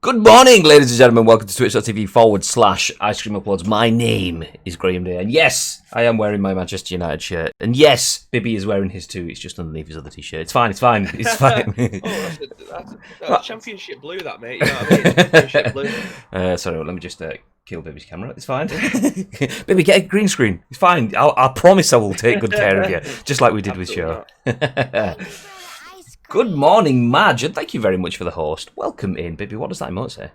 Good morning, ladies and gentlemen. Welcome to twitch.tv/Ice Cream Uploads. My name is Graham Day, and yes, I am wearing my Manchester United shirt. And yes, Bibby is wearing his too. It's just underneath his other t-shirt. It's fine. It's fine. That's championship blue, that mate. You know what I mean? Championship blue. Sorry, let me just kill Bibby's camera. It's fine. Bibby, get a green screen. It's fine. I promise I will take good care of you, just like we did with Show. Good morning, Madge, and thank you very much for the host. Welcome in, Bibby. What does that emote say?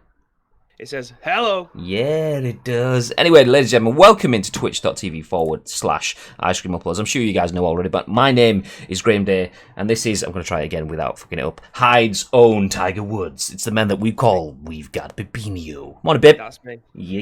It says, hello. Yeah, it does. Anyway, ladies and gentlemen, welcome into twitch.tv/Ice Cream Uploads. I'm sure you guys know already, but my name is Graham Day, and this is, I'm going to try it again without fucking it up, Hyde's own Tiger Woods. It's the man that we call We've Got Bibinho. Morning, Bib. That's me.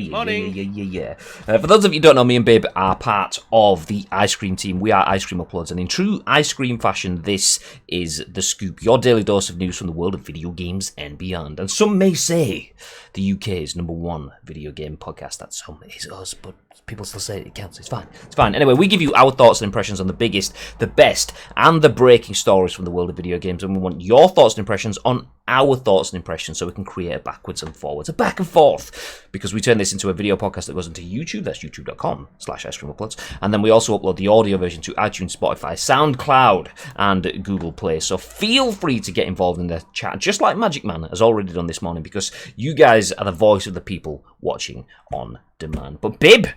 Morning. For those of you who don't know, me and Bib are part of the Ice Cream team. We are Ice Cream Uploads, and in true Ice Cream fashion, this is The Scoop, your daily dose of news from the world of video games and beyond. And some may say the UK's #1 video game podcast. That some is us, but people still say it counts. It's fine. It's fine. Anyway, we give you our thoughts and impressions on the biggest, the best, and the breaking stories from the world of video games, and we want your thoughts and impressions on our thoughts and impressions so we can create a backwards and forwards, a back and forth, because we turn this into a video podcast that goes into YouTube. That's youtube.com/Ice Cream Uploads, and then we also upload the audio version to iTunes, Spotify, SoundCloud, and Google Play. So feel free to get involved in the chat, just like Magic Man has already done this morning, because you guys are the voice of the people watching on demand. But Bib,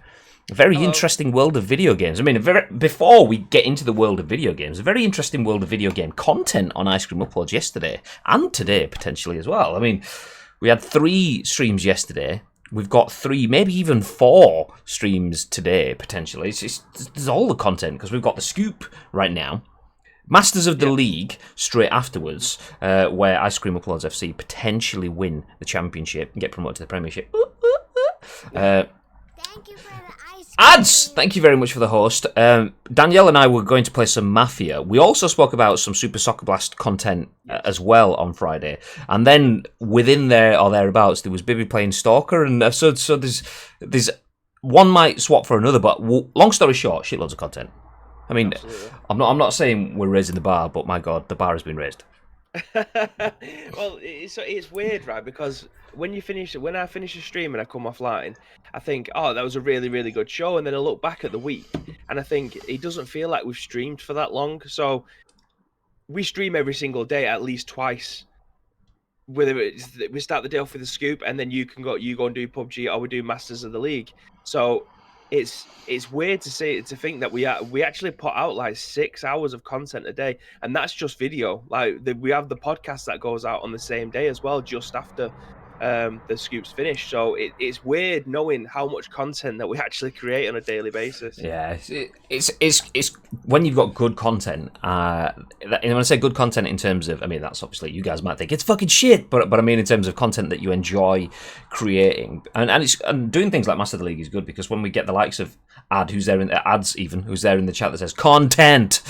a very interesting world of video games. I mean, before we get into the world of video games, a very interesting world of video game content on Ice Cream Uploads yesterday, and today, potentially, as well. I mean, we had 3 streams yesterday. We've got 3, maybe even 4 streams today, potentially. There's all the content, because we've got the Scoop right now, Masters of the League straight afterwards, where Ice Cream Uploads FC potentially win the championship and get promoted to the Premiership. Thank you for the ads! Thank you very much for the host. Danielle and I were going to play some Mafia. We also spoke about some Super Soccer Blast content as well on Friday. And then within there or thereabouts, there was Bibby playing Stalker. And so there's one might swap for another. But long story short, shitloads of content. I mean, absolutely. I'm not saying we're raising the bar, but my God, the bar has been raised. Well, it's weird, right? Because when I finish a stream and I come offline, I think, oh, that was a really, really good show, and then I look back at the week and I think it doesn't feel like we've streamed for that long. So we stream every single day, at least twice. Whether it's we start the day off with a Scoop, and then you go and do PUBG, or we do Masters of the League. So it's weird to think that we actually put out like 6 hours of content a day, and that's just video. Like we have the podcast that goes out on the same day as well, just after the Scoop's finished. So it's weird knowing how much content that we actually create on a daily basis. Yeah, it's when you've got good content. And when I say good content in terms of, I mean, that's obviously, you guys might think it's fucking shit, but I mean in terms of content that you enjoy creating, and doing things like Master of the League is good, because when we get the likes of who's there in the chat that says content.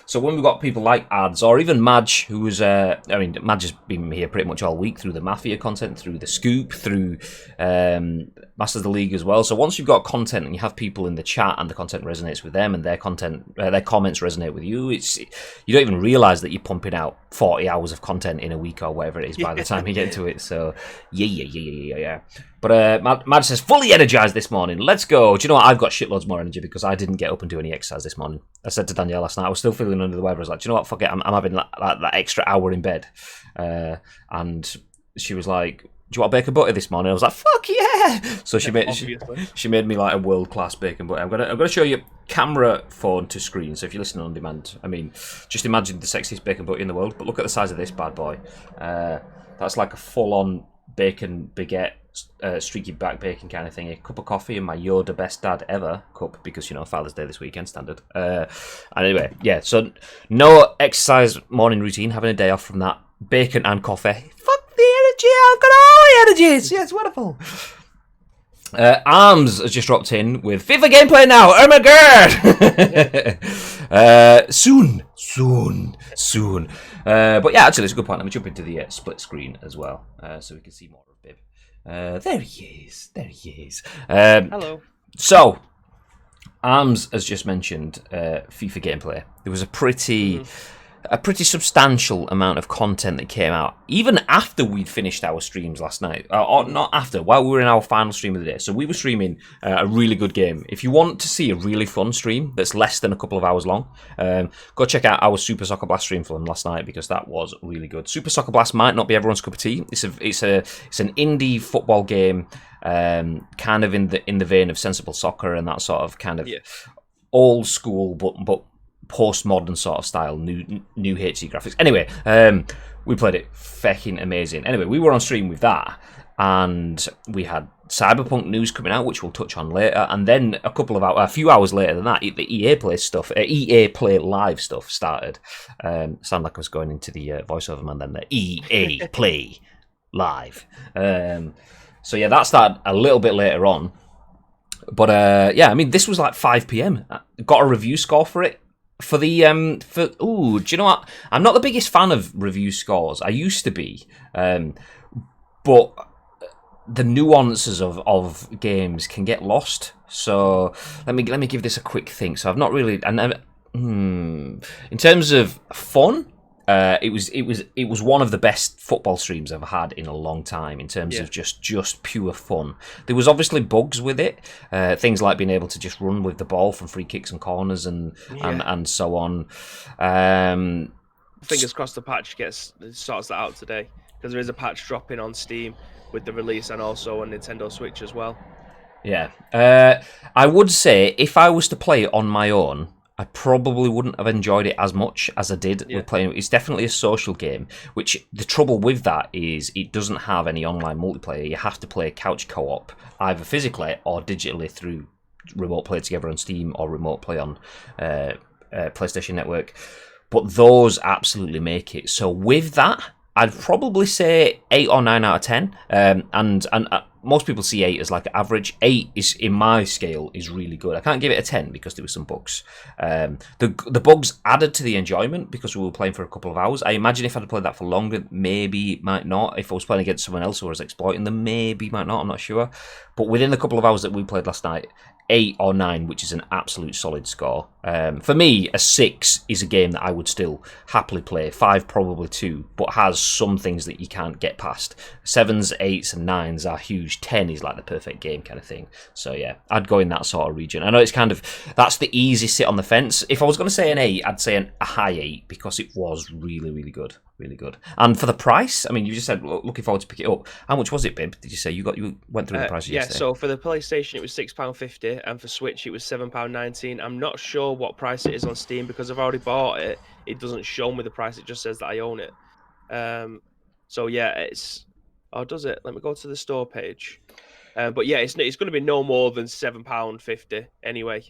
So when we've got people like Ads, or even Madge, who was, Madge has been here pretty much all week through the Mafia content, through the Scoop, through Masters of the League as well. So once you've got content and you have people in the chat and the content resonates with them and their comments resonate with you, you don't even realise that you're pumping out 40 hours of content in a week or whatever it is by the time you get to it. So yeah. But Madge says, fully energised this morning. Let's go. Do you know what? I've got shitloads more energy because I didn't get up and do any exercise this morning. I said to Danielle last night, I was still feeling under the weather. I was like, do you know what? Fuck it. I'm having that extra hour in bed. And she was like, do you want a bacon butty this morning? I was like, fuck yeah! So she made me like a world-class bacon butty. I'm gonna show you camera, phone to screen. So if you're listening on demand, I mean, just imagine the sexiest bacon butty in the world. But look at the size of this bad boy. That's like a full-on bacon baguette, streaky back bacon kind of thing. A cup of coffee and my Yoda best dad ever cup, because, you know, Father's Day this weekend, standard. And anyway, yeah, so no exercise morning routine, having a day off from that. Bacon and coffee. Fuck the energy, I've got all the energies. Yeah, it's wonderful. Arms has just dropped in with FIFA gameplay now. Oh my god! Soon. But yeah, actually, it's a good point. Let me jump into the split screen as well, so we can see more of Bib. There he is. Hello. So, Arms has just mentioned FIFA gameplay. There was a pretty a pretty substantial amount of content that came out, even after we'd finished our streams last night. Or not after, while we were in our final stream of the day. So we were streaming a really good game. If you want to see a really fun stream that's less than a couple of hours long, go check out our Super Soccer Blast stream from last night, because that was really good. Super Soccer Blast might not be everyone's cup of tea. It's an indie football game, kind of in the vein of Sensible Soccer and that sort of kind of old school, but postmodern sort of style, new HD graphics. Anyway, we played it fecking amazing. Anyway, we were on stream with that, and we had Cyberpunk news coming out, which we'll touch on later, and then a few hours later than that, the EA Play Live stuff started. Sound like I was going into the voiceover man then. The EA Play Live. So yeah, that started a little bit later on, but I mean, this was like 5 p.m. Got a review score for it. Do you know what? I'm not the biggest fan of review scores. I used to be, but the nuances of games can get lost. So let me give this a quick think. So I've not really, in terms of fun, it was one of the best football streams I've had in a long time in terms of just pure fun. There was obviously bugs with it, things like being able to just run with the ball from free kicks and corners and so on. Fingers crossed the patch sorts that out today, because there is a patch dropping on Steam with the release and also on Nintendo Switch as well. Yeah, I would say if I was to play it on my own, I probably wouldn't have enjoyed it as much as I did with playing. It's definitely a social game, which the trouble with that is it doesn't have any online multiplayer. You have to play couch co-op, either physically or digitally through remote play together on Steam or remote play on PlayStation Network. But those absolutely make it. So with that, I'd probably say 8 or 9 out of 10. And most people see 8 as like average. 8 is, in my scale, is really good. I can't give it a 10 because there were some bugs. The bugs added to the enjoyment because we were playing for a couple of hours. I imagine if I'd played that for longer, maybe might not. If I was playing against someone else who was exploiting them, maybe might not. I'm not sure. But within the couple of hours that we played last night, 8 or 9, which is an absolute solid score. For me, a 6 is a game that I would still happily play. 5 probably too, but has some things that you can't get past. 7s, 8s, and 9s are huge. 10 is like the perfect game kind of thing. So yeah, I'd go in that sort of region. I know it's kind of, that's the easy sit on the fence. If I was going to say an 8, I'd say a high 8 because it was really, really good. Really good. And for the price, I mean, you just said looking forward to pick it up. How much was it, Bib? Did you say you went through the prices yesterday? Yeah, so for the PlayStation it was £6.50, and for Switch it was £7.19. I'm not sure what price it is on Steam because I've already bought it. It doesn't show me the price; it just says that I own it. So yeah, it's. Oh, does it? Let me go to the store page. But yeah, it's going to be no more than £7.50 anyway.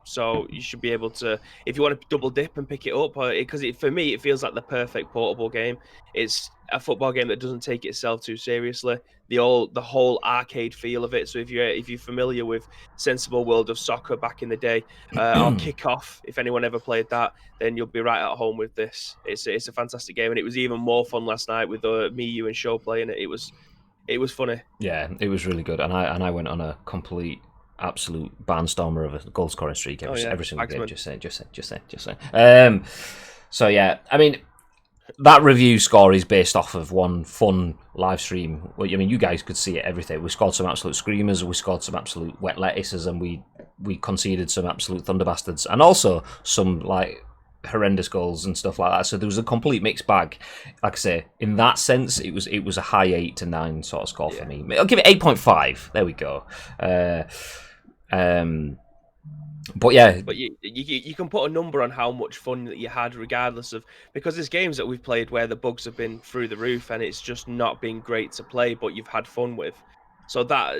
So you should be able to, if you want to double dip and pick it up, because for me it feels like the perfect portable game. It's a football game that doesn't take itself too seriously. The whole arcade feel of it. So if you're familiar with Sensible World of Soccer back in the day, or Kickoff, if anyone ever played that, then you'll be right at home with this. It's a fantastic game, and it was even more fun last night with me, you, and Show playing it. It was funny. Yeah, it was really good, and I went on a complete, absolute barnstormer of a goal scoring streak every single game. Just saying. So yeah, I mean, that review score is based off of one fun live stream. Well, I mean, you guys could see it, everything. We scored some absolute screamers, we scored some absolute wet lettuces, and we conceded some absolute thunder bastards, and also some like horrendous goals and stuff like that. So there was a complete mixed bag. Like I say, in that sense, it was a high 8 to 9 sort of score for me. I'll give it 8.5. There we go. But yeah, but you can put a number on how much fun that you had, regardless of, because there's games that we've played where the bugs have been through the roof and it's just not been great to play, but you've had fun with. So that,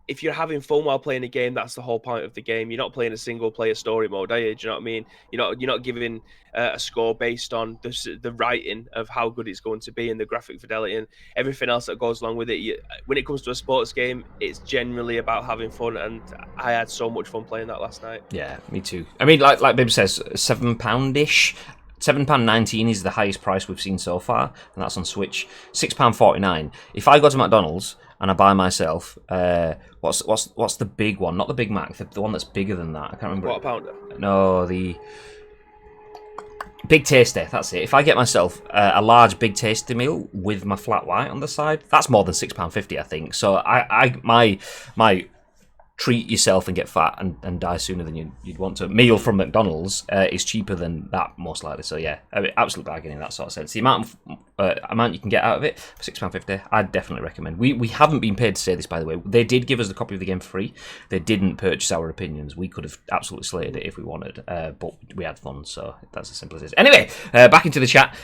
if you're having fun while playing a game, that's the whole point of the game. You're not playing a single player story mode, are you? Do you know what I mean? You're not giving a score based on the writing of how good it's going to be and the graphic fidelity and everything else that goes along with it. When it comes to a sports game, it's generally about having fun, and I had so much fun playing that last night. Yeah, me too. I mean, like Bib says, £7-ish. £7.19 is the highest price we've seen so far, and that's on Switch. £6.49. If I go to McDonald's and I buy myself, what's the big one? Not the Big Mac, the one that's bigger than that. I can't remember. Quarter pounder? No, the Big tasty, that's it. If I get myself a large big tasty meal with my flat white on the side, that's more than £6.50, I think. So my treat yourself and get fat and die sooner than you'd want to meal from McDonald's is cheaper than that, most likely. So yeah, I mean, absolute bargain in that sort of sense. The amount you can get out of it for £6.50, I'd definitely recommend. We haven't been paid to say this, by the way. They did give us the copy of the game for free. They didn't purchase our opinions. We could have absolutely slated it if we wanted, but we had fun, so that's as simple as it is. Anyway, back into the chat.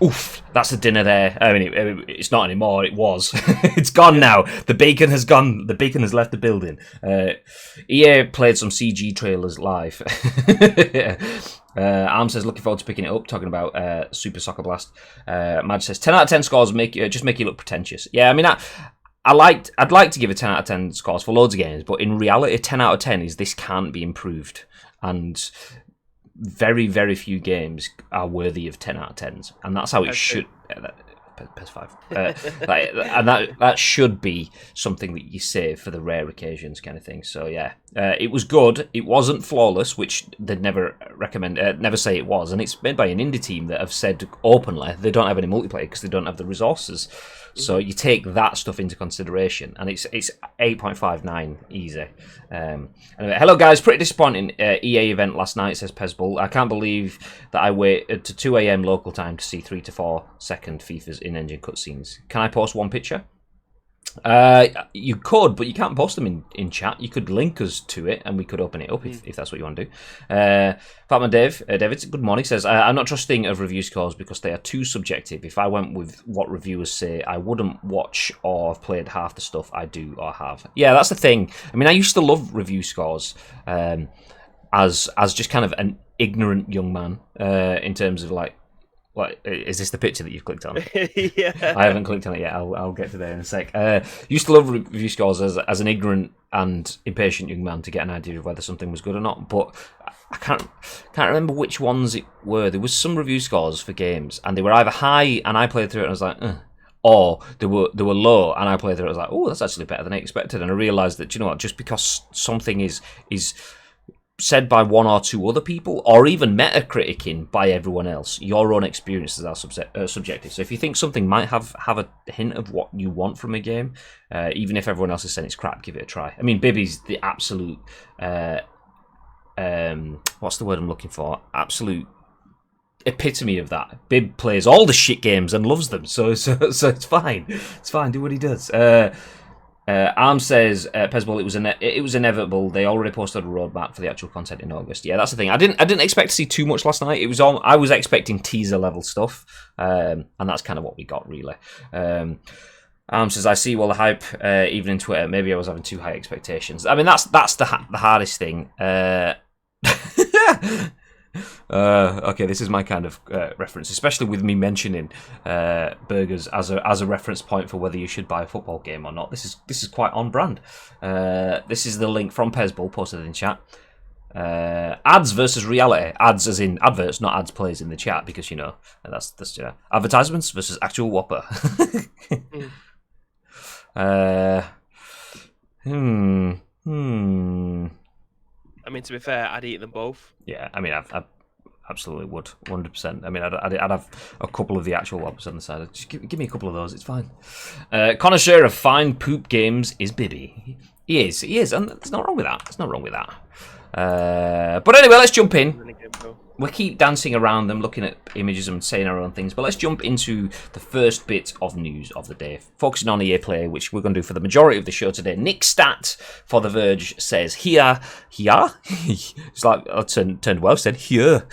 Oof, that's the dinner there. I mean, it's not anymore. It was. It's gone now. The bacon has gone. The bacon has left the building. EA played some CG trailers live. Arm says looking forward to picking it up. Talking about Super Soccer Blast. Madge says 10 out of 10 scores just make you look pretentious. Yeah, I mean I'd like to give a 10 out of 10 scores for loads of games, but in reality, 10 out of 10 is this can't be improved, and very, very few games are worthy of 10 out of 10s, and that's how it should. PS5, and that should be something that you save for the rare occasions, kind of thing. So yeah, it was good. It wasn't flawless, which they'd never never say it was, and it's made by an indie team that have said openly they don't have any multiplayer because they don't have the resources. So you take that stuff into consideration, and it's 8.59 easy. Anyway, hello guys, pretty disappointing EA event last night, says Pezbul. I can't believe that I waited to 2 a.m. local time to see 3 to 4 second FIFA's in-engine cutscenes. Can I post one picture? You could, but you can't post them in chat. You could link us to it, and we could open it up if that's what you want to do. Fatman David, good morning, says, I'm not trusting of review scores because they are too subjective. If I went with what reviewers say, I wouldn't watch or have played half the stuff I do or have. Yeah, that's the thing. I mean, I used to love review scores as just kind of an ignorant young man in terms of like, is this the picture that you've clicked on? Yeah. I haven't clicked on it yet. I'll get to there in a sec. Used to love review scores as an ignorant and impatient young man to get an idea of whether something was good or not. But I can't remember which ones it were. There was some review scores for games, and they were either high and I played through it and I was like, or they were low and I played through it and I was like, oh, that's actually better than I expected. And I realised that, you know what, just because something is said by one or two other people, or even metacriticing by everyone else, your own experiences are subjective. So if you think something might have a hint of what you want from a game, even if everyone else is saying it's crap, give it a try. I mean, Bibby's the absolute what's the word I'm looking for? Absolute epitome of that. Bib plays all the shit games and loves them, so it's fine. It's fine. Do what he does. Arm says, Pezball, it was inevitable. They already posted a roadmap for the actual content in August. Yeah, that's the thing. I didn't expect to see too much last night. I was expecting teaser level stuff, and that's kind of what we got, really. Arm says, I see all the hype, even in Twitter. Maybe I was having too high expectations. I mean, that's the hardest thing. Okay, this is my kind of reference, especially with me mentioning burgers as a reference point for whether you should buy a football game or not. This is quite on brand. This is the link from Pezball posted in chat. Ads versus reality. Ads as in adverts, not ads plays in the chat, because you know that's advertisements versus actual Whopper. I mean, to be fair, I'd eat them both. Yeah, I mean, I absolutely would, 100%. I mean, I'd have a couple of the actual Whoppers on the side. Just give me a couple of those, it's fine. Connoisseur of fine poop games is Bibby. He is, and there's nothing wrong with that. There's nothing wrong with that. But anyway, let's jump in. We'll keep dancing around them, looking at images and saying our own things, but let's jump into the first bit of news of the day, focusing on EA Play, which we're going to do for the majority of the show today. Nick Statt for The Verge says, here? It's like, I turned Welsh, said, here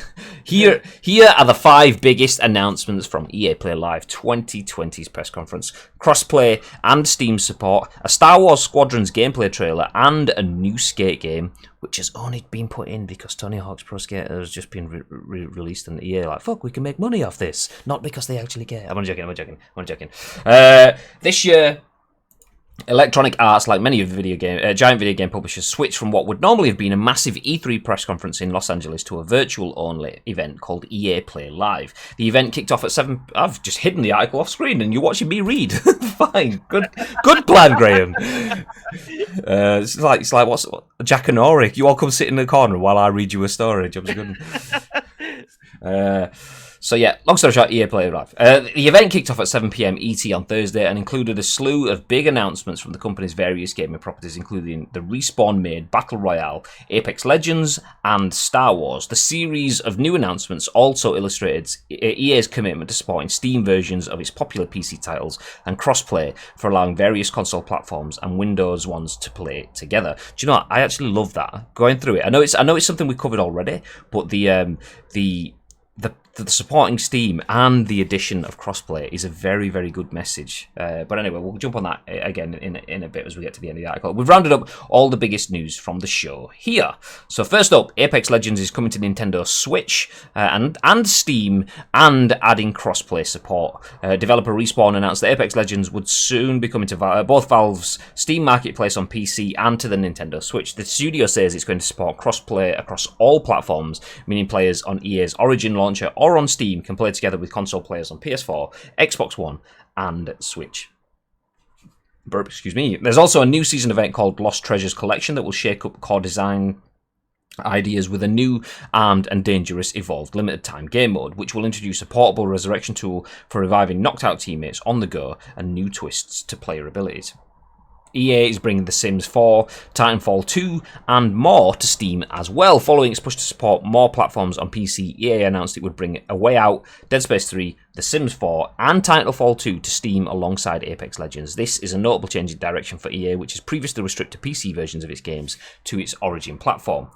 are the 5 biggest announcements from EA Play Live 2020's press conference. Crossplay and Steam support, a Star Wars Squadrons gameplay trailer, and a new skate game, which has only been put in because Tony Hawk's Pro Skater has just been released, and EA like, fuck, we can make money off this, not because they actually care. I'm joking. This year, Electronic Arts, like many of the giant video game publishers, switched from what would normally have been a massive E3 press conference in Los Angeles to a virtual-only event called EA Play Live. The event kicked off at 7... I've just hidden the article off screen and you're watching me read. Fine. Good plan, Graham. It's like what's Jack and Ori? You all come sit in the corner while I read you a story. Job's good. So yeah, long story short, EA Play Live. The event kicked off at 7 p.m. ET on Thursday and included a slew of big announcements from the company's various gaming properties, including the Respawn-made Battle Royale, Apex Legends, and Star Wars. The series of new announcements also illustrated EA's commitment to supporting Steam versions of its popular PC titles and crossplay for allowing various console platforms and Windows ones to play together. Do you know what? I actually love that. Going through it, I know it's something we covered already, but the supporting Steam and the addition of crossplay is a very, very good message. But anyway, we'll jump on that again in a bit as we get to the end of the article. We've rounded up all the biggest news from the show here. So first up, Apex Legends is coming to Nintendo Switch and Steam and adding crossplay support. Developer Respawn announced that Apex Legends would soon be coming to both Valve's Steam Marketplace on PC and to the Nintendo Switch. The studio says it's going to support crossplay across all platforms, meaning players on EA's Origin launcher or on Steam can play together with console players on PS4, Xbox One, and Switch. Excuse me. There's also a new season event called Lost Treasures Collection that will shake up core design ideas with a new Armed and Dangerous Evolved limited time game mode, which will introduce a portable resurrection tool for reviving knocked out teammates on the go and new twists to player abilities. EA is bringing The Sims 4, Titanfall 2, and more to Steam as well. Following its push to support more platforms on PC, EA announced it would bring A Way Out, Dead Space 3, The Sims 4, and Titanfall 2 to Steam alongside Apex Legends. This is a notable change in direction for EA, which has previously restricted PC versions of its games to its Origin platform.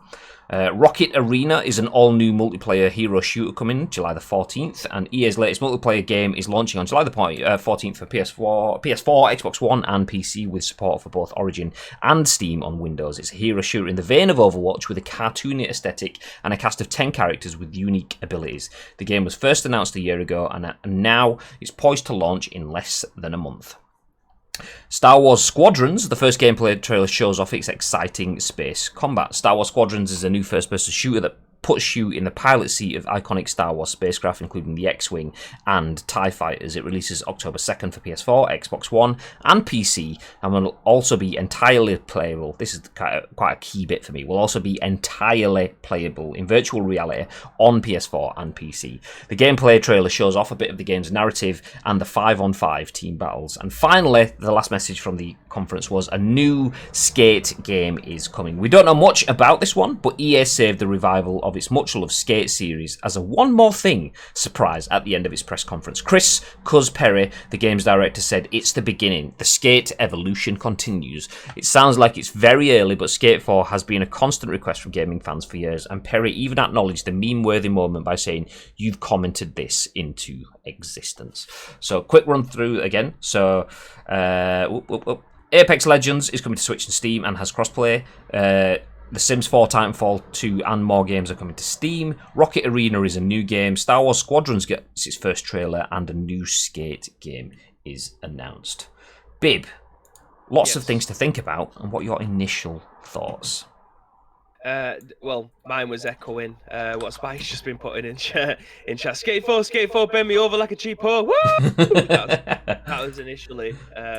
Rocket Arena is an all-new multiplayer hero shooter coming July the 14th, and EA's latest multiplayer game is launching on July the 14th for PS4, Xbox One, and PC with support for both Origin and Steam on Windows. It's a hero shooter in the vein of Overwatch with a cartoony aesthetic and a cast of 10 characters with unique abilities. The game was first announced a year ago, and now it's poised to launch in less than a month. Star Wars Squadrons, the first gameplay trailer, shows off its exciting space combat. Star Wars Squadrons is a new first-person shooter that puts you in the pilot seat of iconic Star Wars spacecraft, including the X-Wing and TIE Fighters. It releases October 2nd for PS4, Xbox One, and PC, and will also be entirely playable. This is quite a key bit for me. Will also be entirely playable in virtual reality on PS4 and PC. The gameplay trailer shows off a bit of the game's narrative and the 5-on-5 team battles. And finally, the last message from the conference was a new Skate game is coming. We don't know much about this one, but EA saved the revival of its much-loved Skate series as a one more thing surprise at the end of its press conference. Chris Cuz Perry, the game's director, said, "It's the beginning. The Skate evolution continues." It sounds like it's very early, but Skate 4 has been a constant request from gaming fans for years, and Perry even acknowledged the meme-worthy moment by saying, "You've commented this into existence." So, quick run through again. So, Apex Legends is coming to Switch and Steam and has crossplay. The Sims 4, Titanfall 2, and more games are coming to Steam. Rocket Arena is a new game. Star Wars Squadrons gets its first trailer, and a new Skate game is announced. Bib, lots of things to think about, and what are your initial thoughts? Well, mine was echoing what Spike's just been putting in chat. Skate 4, bend me over like a cheap whore. Woo! that was initially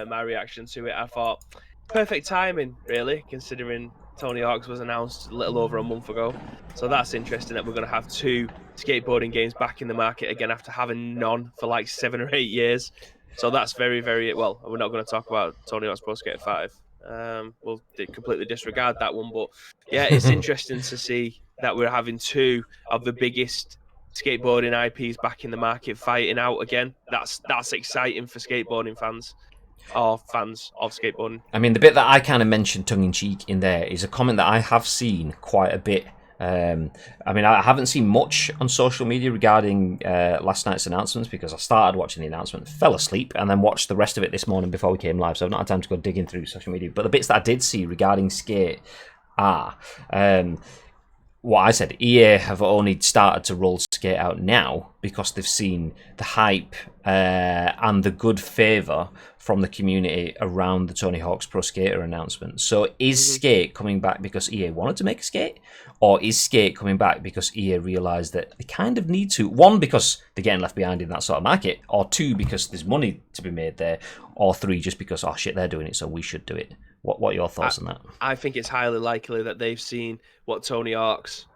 my reaction to it. I thought, perfect timing, really, considering Tony Hawk's was announced a little over a month ago. So that's interesting that we're going to have two skateboarding games back in the market again after having none for like 7 or 8 years. So that's very, very well. We're not going to talk about Tony Hawk's Pro Skater 5. We'll completely disregard that one. But yeah, it's interesting to see that we're having two of the biggest skateboarding IPs back in the market fighting out again. That's exciting for skateboarding fans. Or fans of skateboarding. I mean, the bit that I kind of mentioned tongue-in-cheek in there is a comment that I have seen quite a bit. I mean, I haven't seen much on social media regarding last night's announcements because I started watching the announcement, fell asleep, and then watched the rest of it this morning before we came live, so I've not had time to go digging through social media. But the bits that I did see regarding Skate are... what I said, EA have only started to roll Skate out now because they've seen the hype and the good favour from the community around the Tony Hawk's Pro Skater announcement. So is Skate coming back because EA wanted to make a Skate? Or is Skate coming back because EA realised that they kind of need to? One, because they're getting left behind in that sort of market. Or two, because there's money to be made there. Or three, just because, oh shit, they're doing it, so we should do it. What are your thoughts on that? I think it's highly likely that they've seen what Tony Hawk's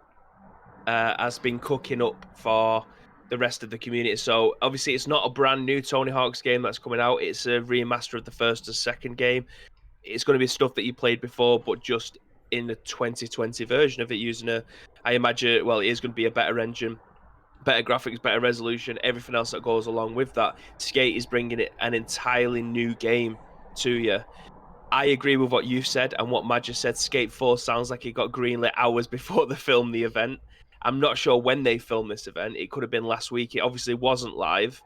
has been cooking up for the rest of the community. So obviously, it's not a brand new Tony Hawk's game that's coming out. It's a remaster of the first and second game. It's going to be stuff that you played before, but just in the 2020 version of it, using I imagine, well, it is going to be a better engine, better graphics, better resolution, everything else that goes along with that. Skate is bringing it an entirely new game to you. I agree with what you've said and what Mad just said. Skate 4 sounds like it got greenlit hours before they filmed the event. I'm not sure when they filmed this event. It could have been last week. It obviously wasn't live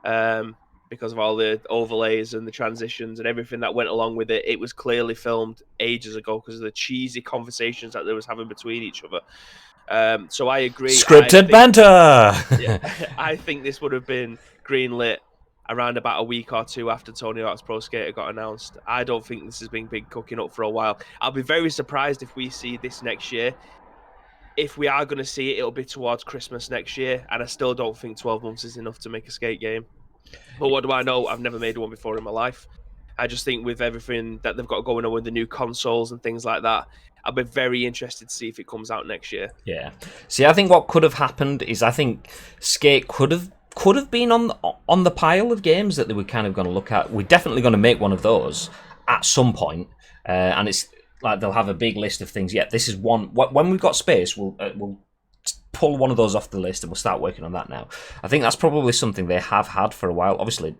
because of all the overlays and the transitions and everything that went along with it. It was clearly filmed ages ago because of the cheesy conversations that they was having between each other. So I agree. Scripted banter! Yeah, I think this would have been greenlit around about a week or two after Tony Hawk's Pro Skater got announced. I don't think this has been cooking up for a while. I'll be very surprised if we see this next year. If we are going to see it, it'll be towards Christmas next year, and I still don't think 12 months is enough to make a skate game. But what do I know? I've never made one before in my life. I just think with everything that they've got going on with the new consoles and things like that, I'll be very interested to see if it comes out next year. Yeah. See, I think what could have happened is I think Skate could have been on the pile of games that they were kind of going to look at. We're definitely going to make one of those at some point, and it's like they'll have a big list of things. Yeah, this is one. When we've got space, we'll pull one of those off the list and we'll start working on that now. I think that's probably something they have had for a while. Obviously,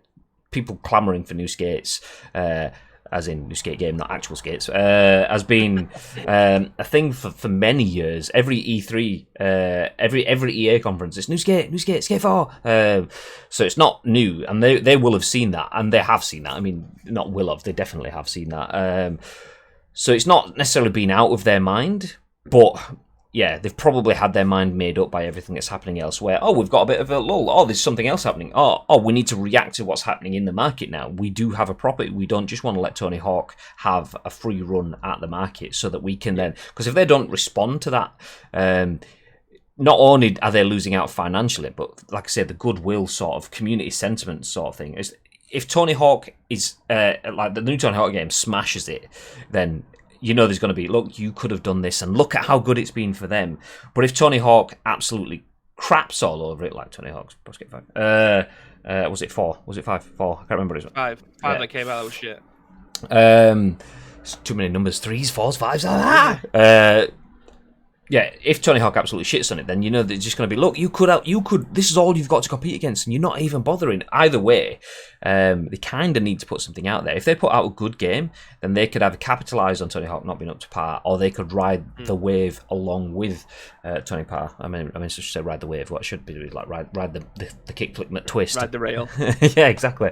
people clamoring for new skates. As in new skate game, not actual skates, has been a thing for many years. Every E3, every EA conference, it's new skate, Skate 4. So it's not new, and they will have seen that, and they have seen that. I mean, not will have, they definitely have seen that. So it's not necessarily been out of their mind, but yeah, they've probably had their mind made up by everything that's happening elsewhere. Oh, we've got a bit of a lull. Oh, there's something else happening. Oh, we need to react to what's happening in the market now. We do have a property. We don't just want to let Tony Hawk have a free run at the market so that we can then... Because if they don't respond to that, not only are they losing out financially, but like I said, the goodwill sort of community sentiment sort of thing. If Tony Hawk is... like the new Tony Hawk game smashes it, then... You know there's going to be, look, you could have done this, and look at how good it's been for them. But if Tony Hawk absolutely craps all over it, like Tony Hawk's Pro Skate 5, was it 4? Was it 5? 4? I can't remember. It was 5. 5 that came out, that was shit. It's too many numbers. 3s, 4s, 5s. Yeah, if Tony Hawk absolutely shits on it, then you know they're just going to be, look, you could, this is all you've got to compete against, and you're not even bothering. Either way, they kind of need to put something out there. If they put out a good game, then they could either capitalise on Tony Hawk not being up to par, or they could ride the wave along with Tony Par. I mean, I should say ride the wave. What it should be is like ride the kickflip twist. Ride the rail. Yeah, exactly.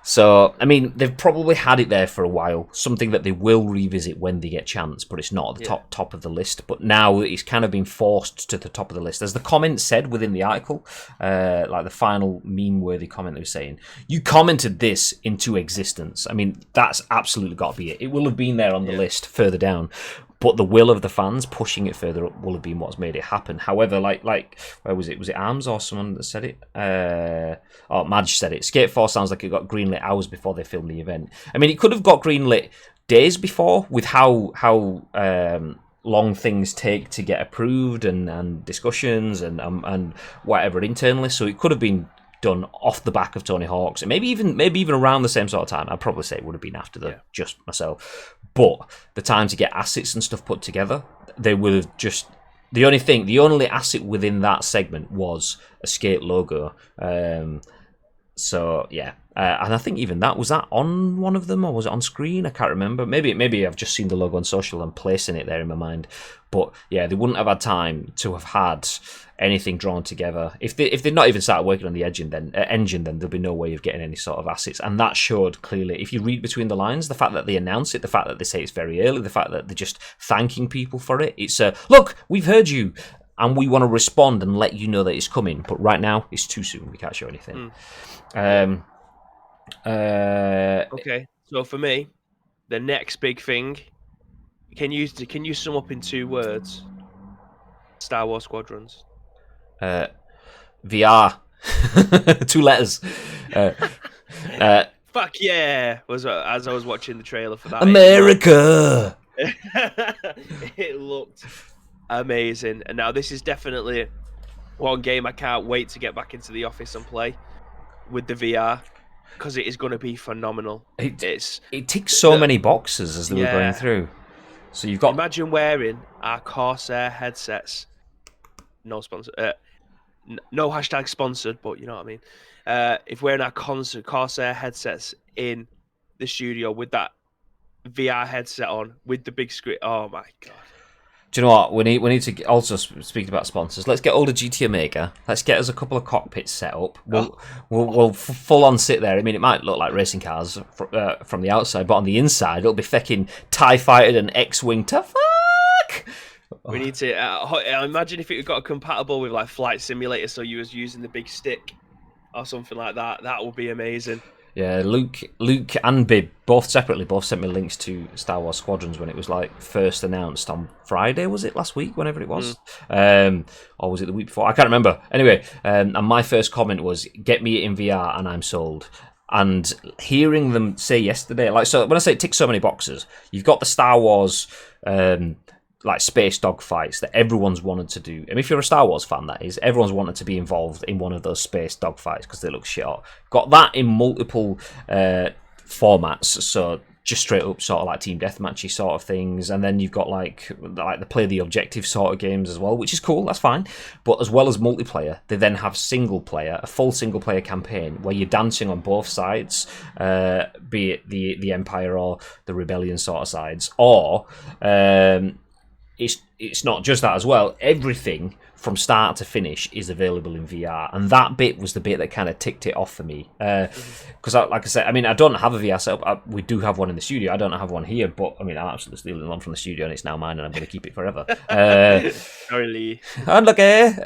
So, I mean, they've probably had it there for a while, something that they will revisit when they get chance, but it's not at the top of the list. But now it's kind of been forced to the top of the list. As the comment said within the article, like the final meme-worthy comment they were saying, you commented this into existence. I mean, that's absolutely got to be it. It will have been there on the list further down. But the will of the fans pushing it further up will have been what's made it happen. However, like where was it? Was it Arms or someone that said it? Madge said it. Skate 4 sounds like it got greenlit hours before they filmed the event. I mean, it could have got greenlit days before with how long things take to get approved and discussions and whatever internally. So it could have been done off the back of Tony Hawk's, and maybe even around the same sort of time. I'd probably say it would have been after just myself. But the time to get assets and stuff put together, they would have just... The only asset within that segment was a skate logo. So, yeah. And I think even that, was that on one of them, or was it on screen? I can't remember. Maybe I've just seen the logo on social and placing it there in my mind. But, yeah, they wouldn't have had time to have had anything drawn together. If they'd not even started working on the engine, then there'd be no way of getting any sort of assets. And that showed clearly, if you read between the lines, the fact that they announce it, the fact that they say it's very early, the fact that they're just thanking people for it. It's look, we've heard you, and we want to respond and let you know that it's coming. But right now, it's too soon. We can't show anything. Okay, so for me, the next big thing, can you sum up in 2 words? Star Wars Squadrons. VR. 2 letters. Fuck yeah! As I was watching the trailer for that, America. It looked amazing. And now this is definitely one game I can't wait to get back into the office and play with the VR, because it is going to be phenomenal. It ticks so many boxes as they were going Yeah. through. So you've got Imagine wearing our Corsair headsets. No sponsor. No hashtag sponsored, but you know what I mean. If wearing our Corsair headsets in the studio with that VR headset on with the big screen. Oh my god. Do you know what? We need to also speak about sponsors. Let's get hold of GT Omega. Let's get us a couple of cockpits set up. We'll full on sit there. I mean, it might look like racing cars from the outside, but on the inside, it'll be fucking TIE Fighter and X-wing to fuck. We need to imagine if it got compatible with like Flight Simulator, so you was using the big stick or something like that. That would be amazing. Yeah, Luke and Bib both separately sent me links to Star Wars Squadrons when it was like first announced on Friday, was it last week, whenever it was? Or was it the week before? I can't remember. Anyway, and my first comment was, get me in VR and I'm sold. And hearing them say yesterday, like, so when I say it ticks so many boxes, you've got the Star Wars like space dogfights that everyone's wanted to do. And if you're a Star Wars fan, that is, everyone's wanted to be involved in one of those space dogfights because they look shit hot. Got that in multiple formats, so just straight up sort of like team deathmatchy sort of things. And then you've got like the play the objective sort of games as well, which is cool, that's fine. But as well as multiplayer, they then have single player, a full single player campaign where you're dancing on both sides, be it the Empire or the Rebellion sort of sides, or it's not just that as well. Everything from start to finish is available in VR, and that bit was the bit that kind of ticked it off for me. Because, like I said, I mean, I don't have a VR setup. We do have one in the studio. I don't have one here, but I mean, I'm absolutely stealing one from the studio, and it's now mine, and I'm going to keep it forever. Early. Unlucky.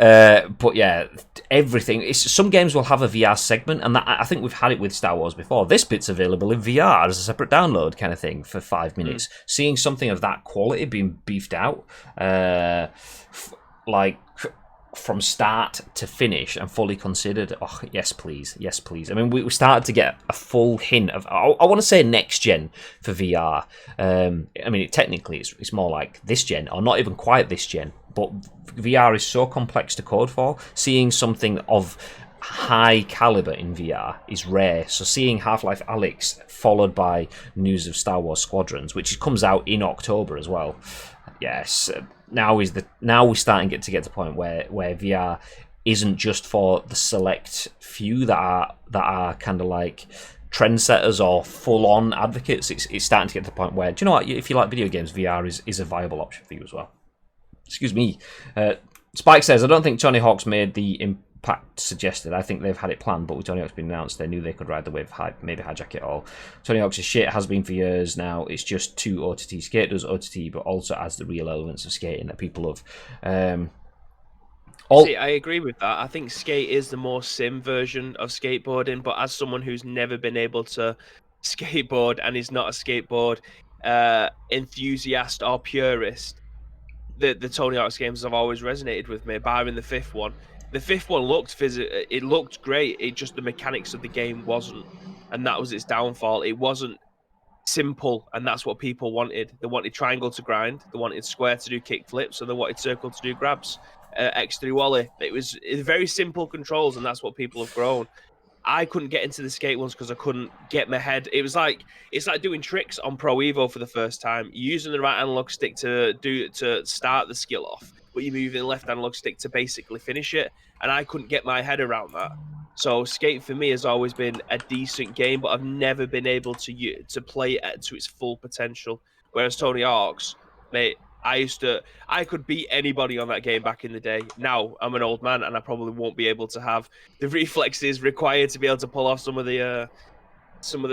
But yeah, everything. Some games will have a VR segment, and that, I think we've had it with Star Wars before. This bit's available in VR as a separate download kind of thing for 5 minutes. Seeing something of that quality being beefed out, like from start to finish and fully considered. Oh, yes, please. Yes, please. I mean, we started to get a full hint of, I want to say next gen for VR. I mean, technically, it's more like this gen, or not even quite this gen, but VR is so complex to code for. Seeing something of high caliber in VR is rare. So seeing Half-Life Alyx followed by news of Star Wars Squadrons, which comes out in October as well. Yes, now we're starting to get to the point where VR isn't just for the select few that are kind of like trendsetters or full-on advocates. It's starting to get to the point where, do you know what? If you like video games, VR is a viable option for you as well. Excuse me. Spike says, I don't think Tony Hawk's made the impact suggested. I think they've had it planned, but with Tony Hawk's been announced, they knew they could ride the wave of hype, maybe hijack it all. Tony Hawk's shit, has been for years now. It's just too OTT. Skate does OTT, but also adds the real elements of skating that people love. See, I agree with that. I think skate is the more sim version of skateboarding, but as someone who's never been able to skateboard and is not a skateboard enthusiast or purist, the Tony Hawk's games have always resonated with me, barring the fifth one. The fifth one it looked great. It just, the mechanics of the game wasn't, and that was its downfall. It wasn't simple, and that's what people wanted. They wanted triangle to grind, they wanted square to do kick flips, and they wanted circle to do grabs, X to do ollie. It's very simple controls, and that's what people have grown. I couldn't get into the skate ones because I couldn't get my head. It's like doing tricks on Pro Evo for the first time. You're using the right analog stick to start the skill off, but you're moving the left analog stick to basically finish it. And I couldn't get my head around that. So skate for me has always been a decent game, but I've never been able to play it to its full potential. Whereas Tony Hawk's, mate, I could beat anybody on that game back in the day. Now I'm an old man, and I probably won't be able to have the reflexes required to be able to pull off some of the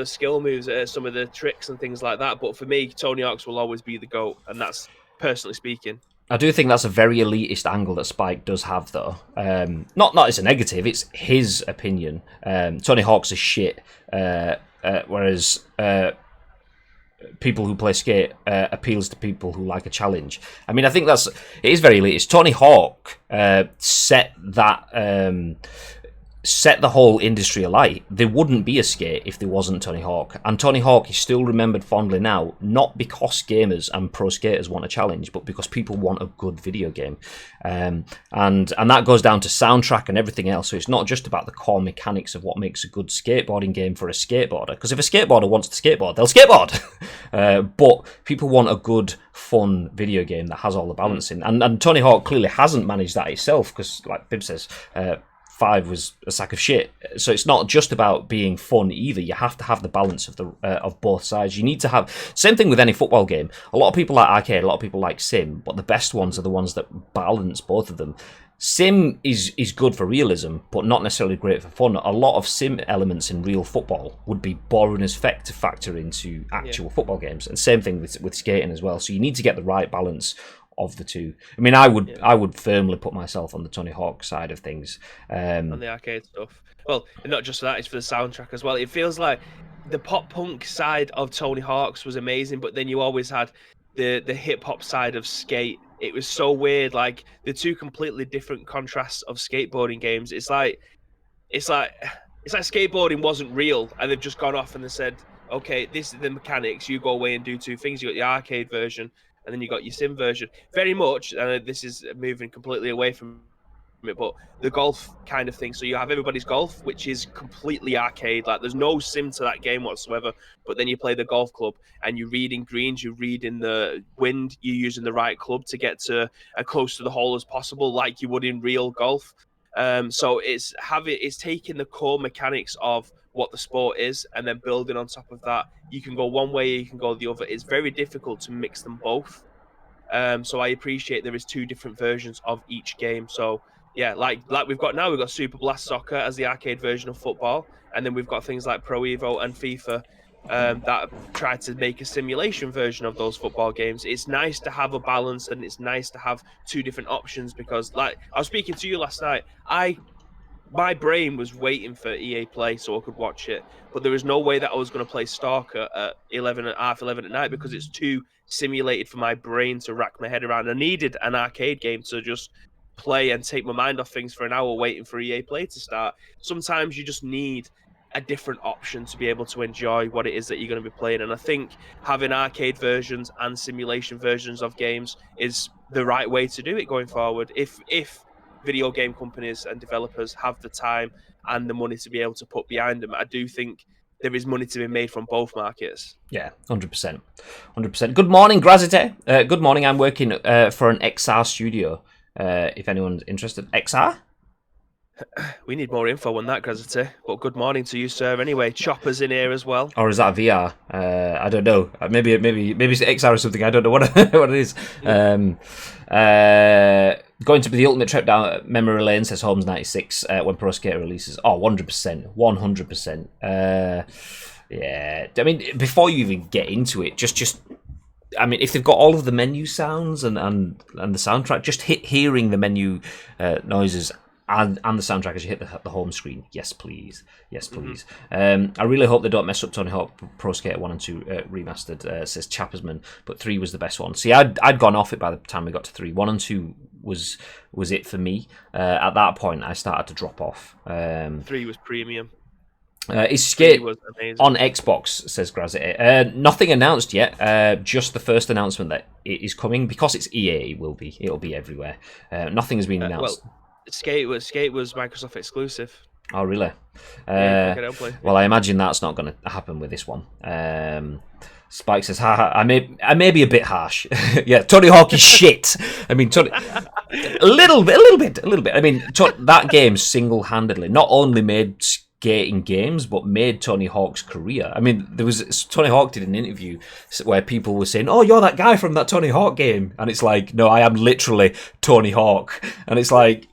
skill moves, some of the tricks and things like that. But for me, Tony Hawk's will always be the GOAT, and that's personally speaking. I do think that's a very elitist angle that Spike does have, though. Not as a negative, it's his opinion. Tony Hawk's is shit, whereas people who play skate appeals to people who like a challenge. I mean, I think it is very elitist. Tony Hawk set that set the whole industry alight. There wouldn't be a skate if there wasn't Tony Hawk, and Tony Hawk is still remembered fondly now, not because gamers and pro skaters want a challenge, but because people want a good video game, and that goes down to soundtrack and everything else. So it's not just about the core mechanics of what makes a good skateboarding game for a skateboarder, because if a skateboarder wants to skateboard, they'll skateboard. But people want a good, fun video game that has all the balancing, and Tony Hawk clearly hasn't managed that itself, because like Bib says, 5 was a sack of shit. So it's not just about being fun either. You have to have the balance of both sides. You need to have, same thing with any football game. A lot of people like arcade, a lot of people like sim, but the best ones are the ones that balance both of them. Sim is good for realism, but not necessarily great for fun. A lot of sim elements in real football would be boring as feck to factor into actual football games. And same thing with skating as well. So you need to get the right balance of the two. I mean, I would firmly put myself on the Tony Hawk side of things. On the arcade stuff. Well, and not just that, it's for the soundtrack as well. It feels like the pop punk side of Tony Hawk's was amazing, but then you always had the hip hop side of skate. It was so weird, like the two completely different contrasts of skateboarding games. It's like skateboarding wasn't real, and they've just gone off and they said, okay, this is the mechanics. You go away and do two things. You got the arcade version, and then you got your sim version. Very much, and this is moving completely away from it, but the golf kind of thing. So you have everybody's golf, which is completely arcade. Like there's no sim to that game whatsoever. But then you play the golf club, and you read in greens, you read in the wind, you're using the right club to get to as close to the hole as possible, like you would in real golf. So it's taking the core mechanics of what the sport is, and then building on top of that. You can go one way, you can go the other. It's very difficult to mix them both. So I appreciate there is two different versions of each game. So yeah, like we've got Super Blast Soccer as the arcade version of football, and then we've got things like Pro Evo and FIFA that try to make a simulation version of those football games. It's nice to have a balance, and it's nice to have two different options, because like I was speaking to you last night, my brain was waiting for EA Play so I could watch it, but there was no way that I was going to play Stalker at 11 at night, because it's too simulated for my brain to rack my head around. I needed an arcade game to just play and take my mind off things for an hour waiting for EA Play to start. Sometimes you just need a different option to be able to enjoy what it is that you're going to be playing, and I think having arcade versions and simulation versions of games is the right way to do it going forward. If video game companies and developers have the time and the money to be able to put behind them, I do think there is money to be made from both markets. Yeah, 100%. 100%. Good morning, Grazite. Good morning. I'm working for an XR studio. If anyone's interested. XR? We need more info on that, Grazity. But good morning to you, sir. Anyway, Chopper's in here as well. Or is that VR? I don't know. Maybe it's XR or something. I don't know what it is. Going to be the ultimate trip down memory lane, says Holmes 96, when Pro Skater releases. Oh, 100%. 100%. Yeah. I mean, before you even get into it, just I mean, if they've got all of the menu sounds and the soundtrack, just hearing the menu noises and the soundtrack as you hit the home screen. Yes, please. Yes, please. I really hope they don't mess up Tony Hawk Pro Skater 1 and 2 remastered, says Chappersman, but 3 was the best one. See, I'd gone off it by the time we got to 3. 1 and 2 was it for me. At that point, I started to drop off. 3 was premium. Is Skate on Xbox, says Grazity. Nothing announced yet. Just the first announcement that it is coming. Because it's EA, it'll be everywhere. Nothing has been announced. Well, Skate was Microsoft exclusive. Oh, really? Well, I imagine that's not going to happen with this one. Spike says, haha, I may be a bit harsh. Yeah, Tony Hawk is shit. I mean, a little bit. I mean, that game single-handedly not only made skating games, but made Tony Hawk's career. I mean, Tony Hawk did an interview where people were saying, "Oh, you're that guy from that Tony Hawk game," and it's like, no, I am literally Tony Hawk. And it's like,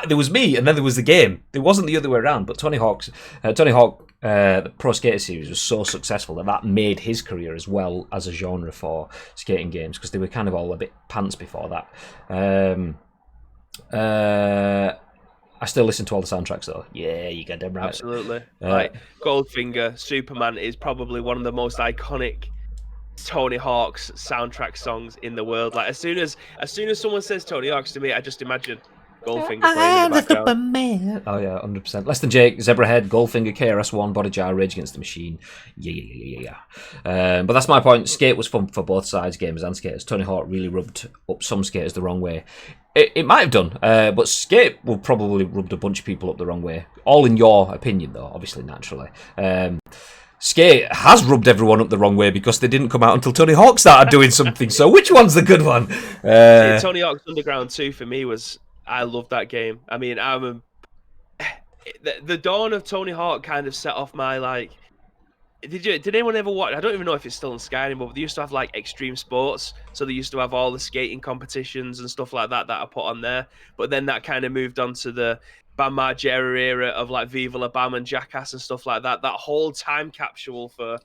there was me, and then there was the game. It wasn't the other way around. But Tony Hawk, the Pro Skater series was so successful that made his career as well as a genre for skating games, because they were kind of all a bit pants before that. I still listen to all the soundtracks though. Yeah, you get them right. Absolutely. Like Goldfinger, Superman is probably one of the most iconic Tony Hawk's soundtrack songs in the world. Like as soon as someone says Tony Hawk's to me, I just imagine Goldfinger playing in the background. Superman. Oh yeah, 100%. Less Than Jake, Zebrahead, Goldfinger, KRS-One, Body Jar, Rage Against the Machine. Yeah. But that's my point. Skate was fun for both sides, gamers and skaters. Tony Hawk really rubbed up some skaters the wrong way. It might have done, but Skate will probably rubbed a bunch of people up the wrong way. All in your opinion, though, obviously, naturally. Skate has rubbed everyone up the wrong way because they didn't come out until Tony Hawk started doing something. So which one's the good one? Tony Hawk's Underground 2 for me was... I love that game. I mean, the dawn of Tony Hawk kind of set off my, like... Did anyone ever watch? I don't even know if it's still in Sky anymore, but they used to have like extreme sports. So they used to have all the skating competitions and stuff like that I put on there. But then that kind of moved on to the Bam Margera era of like Viva La Bam and Jackass and stuff like that. That whole time capsule for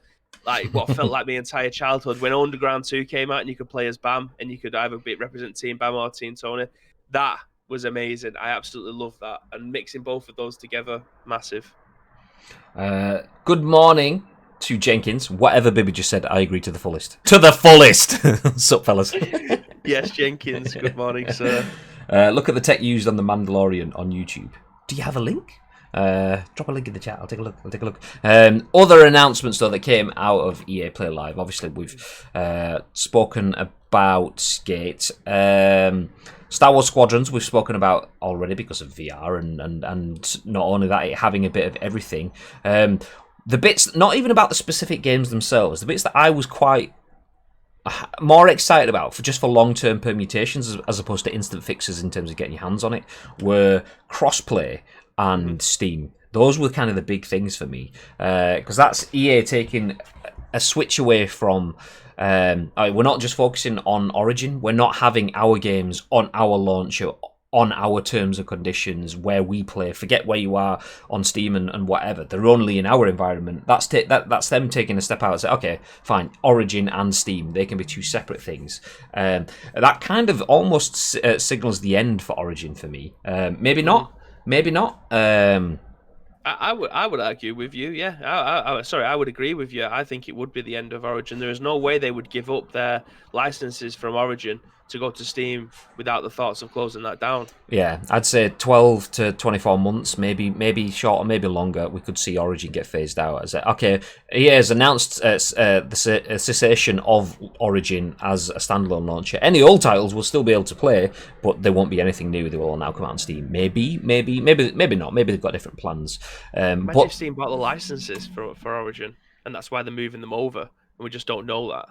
like what felt like my entire childhood. When Underground 2 came out and you could play as Bam and you could either represent Team Bam or Team Tony. That was amazing. I absolutely love that. And mixing both of those together, massive. Good morning to Jenkins. Whatever Bibby just said, I agree to the fullest. To the fullest! Sup, fellas? Yes, Jenkins. Good morning, sir. Look at the tech used on The Mandalorian on YouTube. Do you have a link? Drop a link in the chat. I'll take a look. Other announcements, though, that came out of EA Play Live. Obviously, we've spoken about Skate. Star Wars Squadrons, we've spoken about already because of VR and not only that, it having a bit of everything. The bits, not even about the specific games themselves, the bits that I was quite more excited about for long-term permutations as opposed to instant fixes in terms of getting your hands on it were crossplay and Steam. Those were kind of the big things for me because that's EA taking a switch away from we're not just focusing on Origin, we're not having our games on our launcher on our terms and conditions where we play. Forget where you are on Steam and whatever. They're only in our environment. That's them taking a step out and say, okay, fine, Origin and Steam, they can be two separate things. That kind of almost signals the end for Origin for me. Maybe not. I would argue with you, yeah. I would agree with you. I think it would be the end of Origin. There is no way they would give up their licenses from Origin to go to Steam without the thoughts of closing that down. Yeah, I'd say 12 to 24 months, maybe shorter, maybe longer, we could see Origin get phased out. As okay, EA has announced the cessation of Origin as a standalone launcher. Any old titles will still be able to play, but there won't be anything new. They will now come out on Steam. Maybe not. Maybe they've got different plans. Imagine if Steam bought the licenses for Origin, and that's why they're moving them over, and we just don't know that.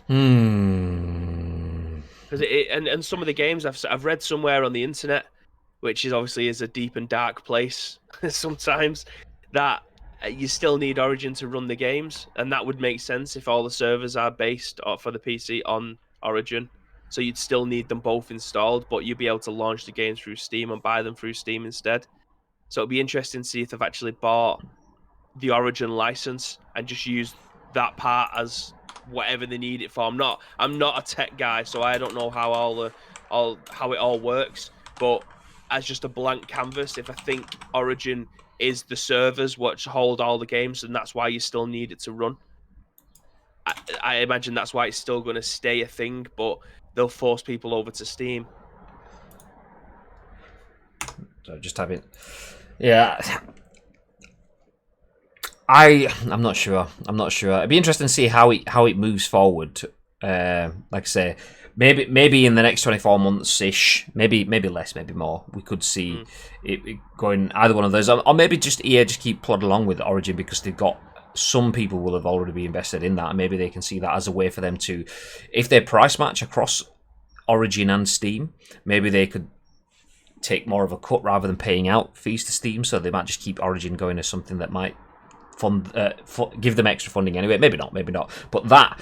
Because and some of the games I've read somewhere on the internet, which is obviously a deep and dark place sometimes, that you still need Origin to run the games, and that would make sense if all the servers are based for the PC on Origin. So you'd still need them both installed, but you'd be able to launch the games through Steam and buy them through Steam instead. So it'd be interesting to see if they've actually bought the Origin license and just used that part as whatever they need it for. I'm not a tech guy, so I don't know how how it all works. But as just a blank canvas, if I think Origin is the servers which hold all the games, and that's why you still need it to run. I imagine that's why it's still going to stay a thing, but they'll force people over to Steam. So just having, yeah. I'm not sure. It'd be interesting to see how it moves forward. Like I say, maybe in the next 24 months ish, maybe less, maybe more. We could see it going either one of those, or maybe just EA just keep plodding along with Origin because they've got some people will have already been invested in that, and maybe they can see that as a way for them to, if they price match across Origin and Steam, maybe they could take more of a cut rather than paying out fees to Steam. So they might just keep Origin going as something that might give them extra funding anyway. Maybe not. But that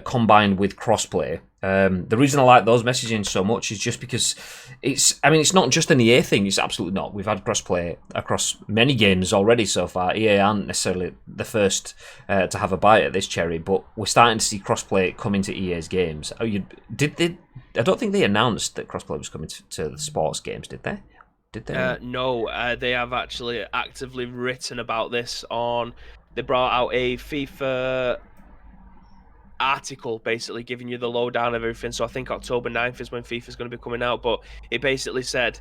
combined with crossplay, the reason I like those messaging so much is just because it's not just an EA thing. It's absolutely not. We've had crossplay across many games already so far. EA aren't necessarily the first to have a bite at this cherry, but we're starting to see crossplay come into EA's games. I don't think they announced that crossplay was coming to the sports games, did they? No, they have actually actively written about this on. They brought out a FIFA. article basically giving you the lowdown of everything. So I think October 9th is when FIFA's going to be coming out. But it basically said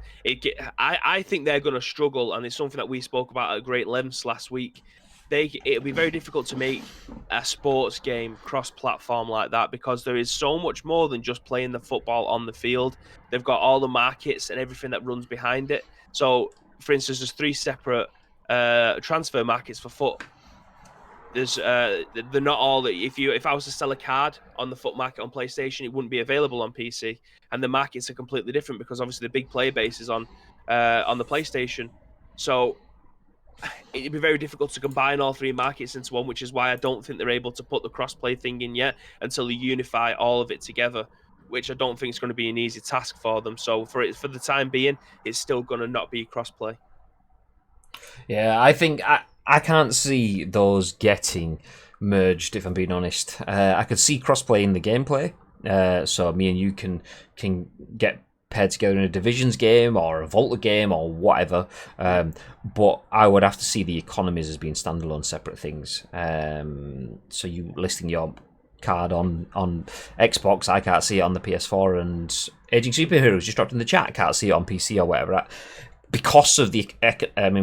I think they're going to struggle, and it's something that we spoke about at great lengths last week. It'll be very difficult to make a sports game cross-platform like that, because there is so much more than just playing the football on the field. They've got all the markets and everything that runs behind it. So, for instance, there's 3 separate transfer markets for foot. There's they're not all that. If I was to sell a card on the foot market on PlayStation, it wouldn't be available on PC, and the markets are completely different because obviously the big player base is on the PlayStation. So it'd be very difficult to combine all 3 markets into one, which is why I don't think they're able to put the cross-play thing in yet until they unify all of it together, which I don't think is going to be an easy task for them. So for the time being, it's still going to not be cross-play. Yeah, I think I can't see those getting merged, if I'm being honest. I could see crossplay in the gameplay, so me and you can get paired together in a Divisions game or a Volta game or whatever, but I would have to see the economies as being standalone separate things. So you listing your card on Xbox, I can't see it on the PS4, and Aging Superheroes just dropped in the chat, I can't see it on PC or whatever. Because of we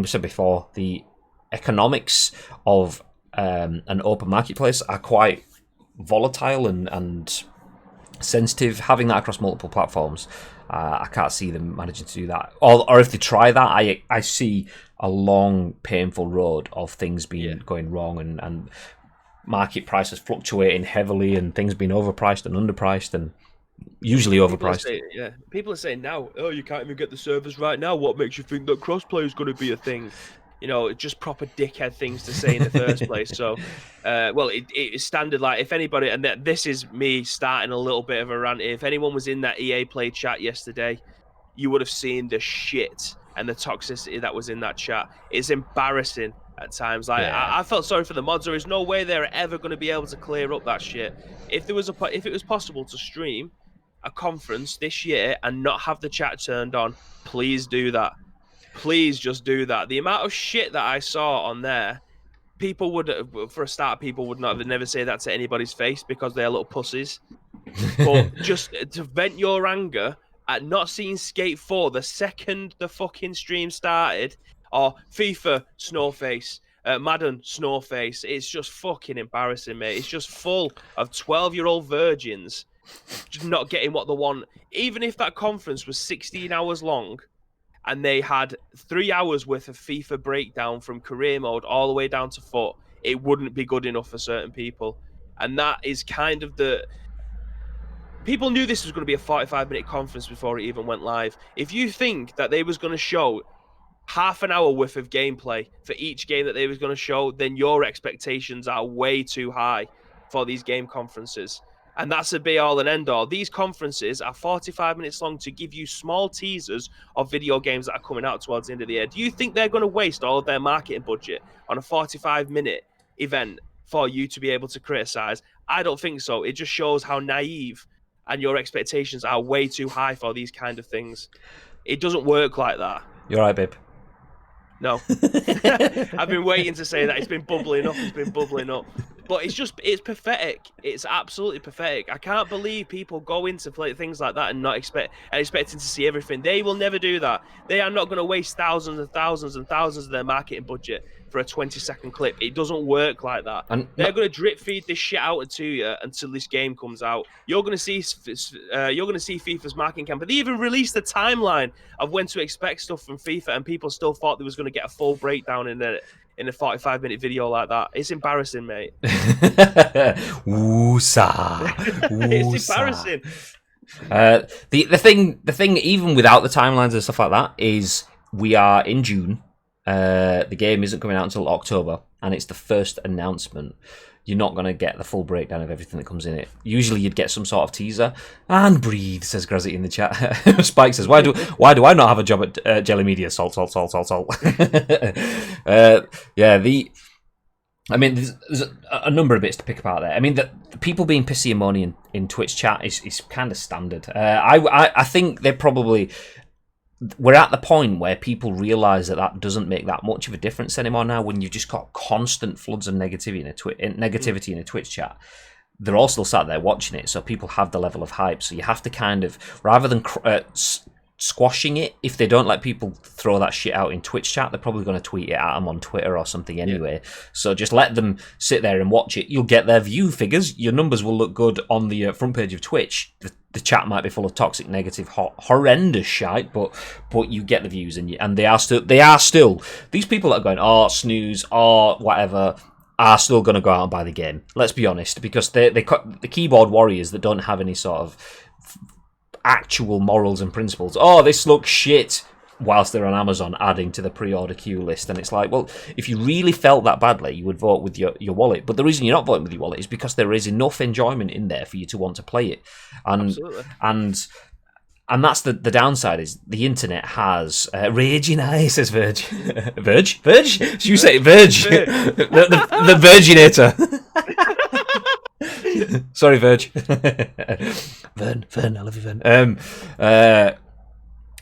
said before, the economics of an open marketplace are quite volatile and sensitive. Having that across multiple platforms, I can't see them managing to do that. Or if they try that, I see a long, painful road of things going wrong and market prices fluctuating heavily and things being overpriced and underpriced and usually overpriced. People are saying now, oh, you can't even get the servers right now. What makes you think that crossplay is going to be a thing? You know, it's just proper dickhead things to say in the first place. So, well, it's standard. Like, if anybody, and this is me starting a little bit of a rant. If anyone was in that EA Play chat yesterday, you would have seen the shit and the toxicity that was in that chat. It's embarrassing at times. Like, I felt sorry for the mods. There is no way they're ever going to be able to clear up that shit. If it was possible to stream a conference this year and not have the chat turned on, please do that. Please just do that. The amount of shit that I saw on there, people would, for a start, people would never say that to anybody's face because they're little pussies. But just to vent your anger at not seeing Skate 4 the second the fucking stream started, or FIFA Snowface, Madden Snowface, it's just fucking embarrassing, mate. It's just full of 12-year-old virgins just not getting what they want. Even if that conference was 16 hours long and they had 3 hours worth of FIFA breakdown from career mode all the way down to foot, it wouldn't be good enough for certain people. And that is kind of people knew this was going to be a 45-minute conference before it even went live. If you think that they was going to show half an hour worth of gameplay for each game that they was going to show, then your expectations are way too high for these game conferences. And that's a be all and end all. These conferences are 45 minutes long to give you small teasers of video games that are coming out towards the end of the year. Do you think they're going to waste all of their marketing budget on a 45-minute event for you to be able to criticize? I don't think so. It just shows how naive and your expectations are way too high for these kind of things. It doesn't work like that. You're right, babe. No. I've been waiting to say that. It's been bubbling up. But it's pathetic. It's absolutely pathetic. I can't believe people go into play things like that and expecting to see everything. They will never do that. They are not going to waste thousands and thousands and thousands of their marketing budget for a 20-second clip. It doesn't work like that. And they're going to drip feed this shit out to you until this game comes out. You're going to see FIFA's marketing campaign. They even released the timeline of when to expect stuff from FIFA, and people still thought they was going to get a full breakdown in a 45-minute video like that. It's embarrassing, mate. Woosa. It's embarrassing. The thing, even without the timelines and stuff like that, is we are in June. The game isn't coming out until October, and it's the first announcement. You're not going to get the full breakdown of everything that comes in it. Usually you'd get some sort of teaser. And breathe, says Grazzy in the chat. Spike says, why do I not have a job at Jelly Media? Salt. There's a number of bits to pick apart there. I mean, the people being pissy and moany in Twitch chat is kind of standard. I think they're probably... We're at the point where people realise that doesn't make that much of a difference anymore now when you've just got constant floods of negativity in a Twitch chat. they're all still sat there watching it, so people have the level of hype. So you have to kind of, rather than squashing it, if they don't let people throw that shit out in Twitch chat, they're probably going to tweet it at them on Twitter or something anyway. Yeah. So just let them sit there and watch it. You'll get their view figures. Your numbers will look good on the front page of Twitch. The chat might be full of toxic, negative, horrendous shite, but you get the views, and they are still these people that are going, oh, snooze, or whatever, are still going to go out and buy the game. Let's be honest, because the keyboard warriors that don't have any sort of actual morals and principles. Oh, this looks shit, whilst they're on Amazon adding to the pre-order queue list. And it's like, well, if you really felt that badly, you would vote with your wallet. But the reason you're not voting with your wallet is because there is enough enjoyment in there for you to want to play it. And Absolutely. And that's the downside, is the internet has raging eye, says Verge. Verge? Should you say Verge? the Virginator. Sorry, Verge. Vern, I love you, Vern.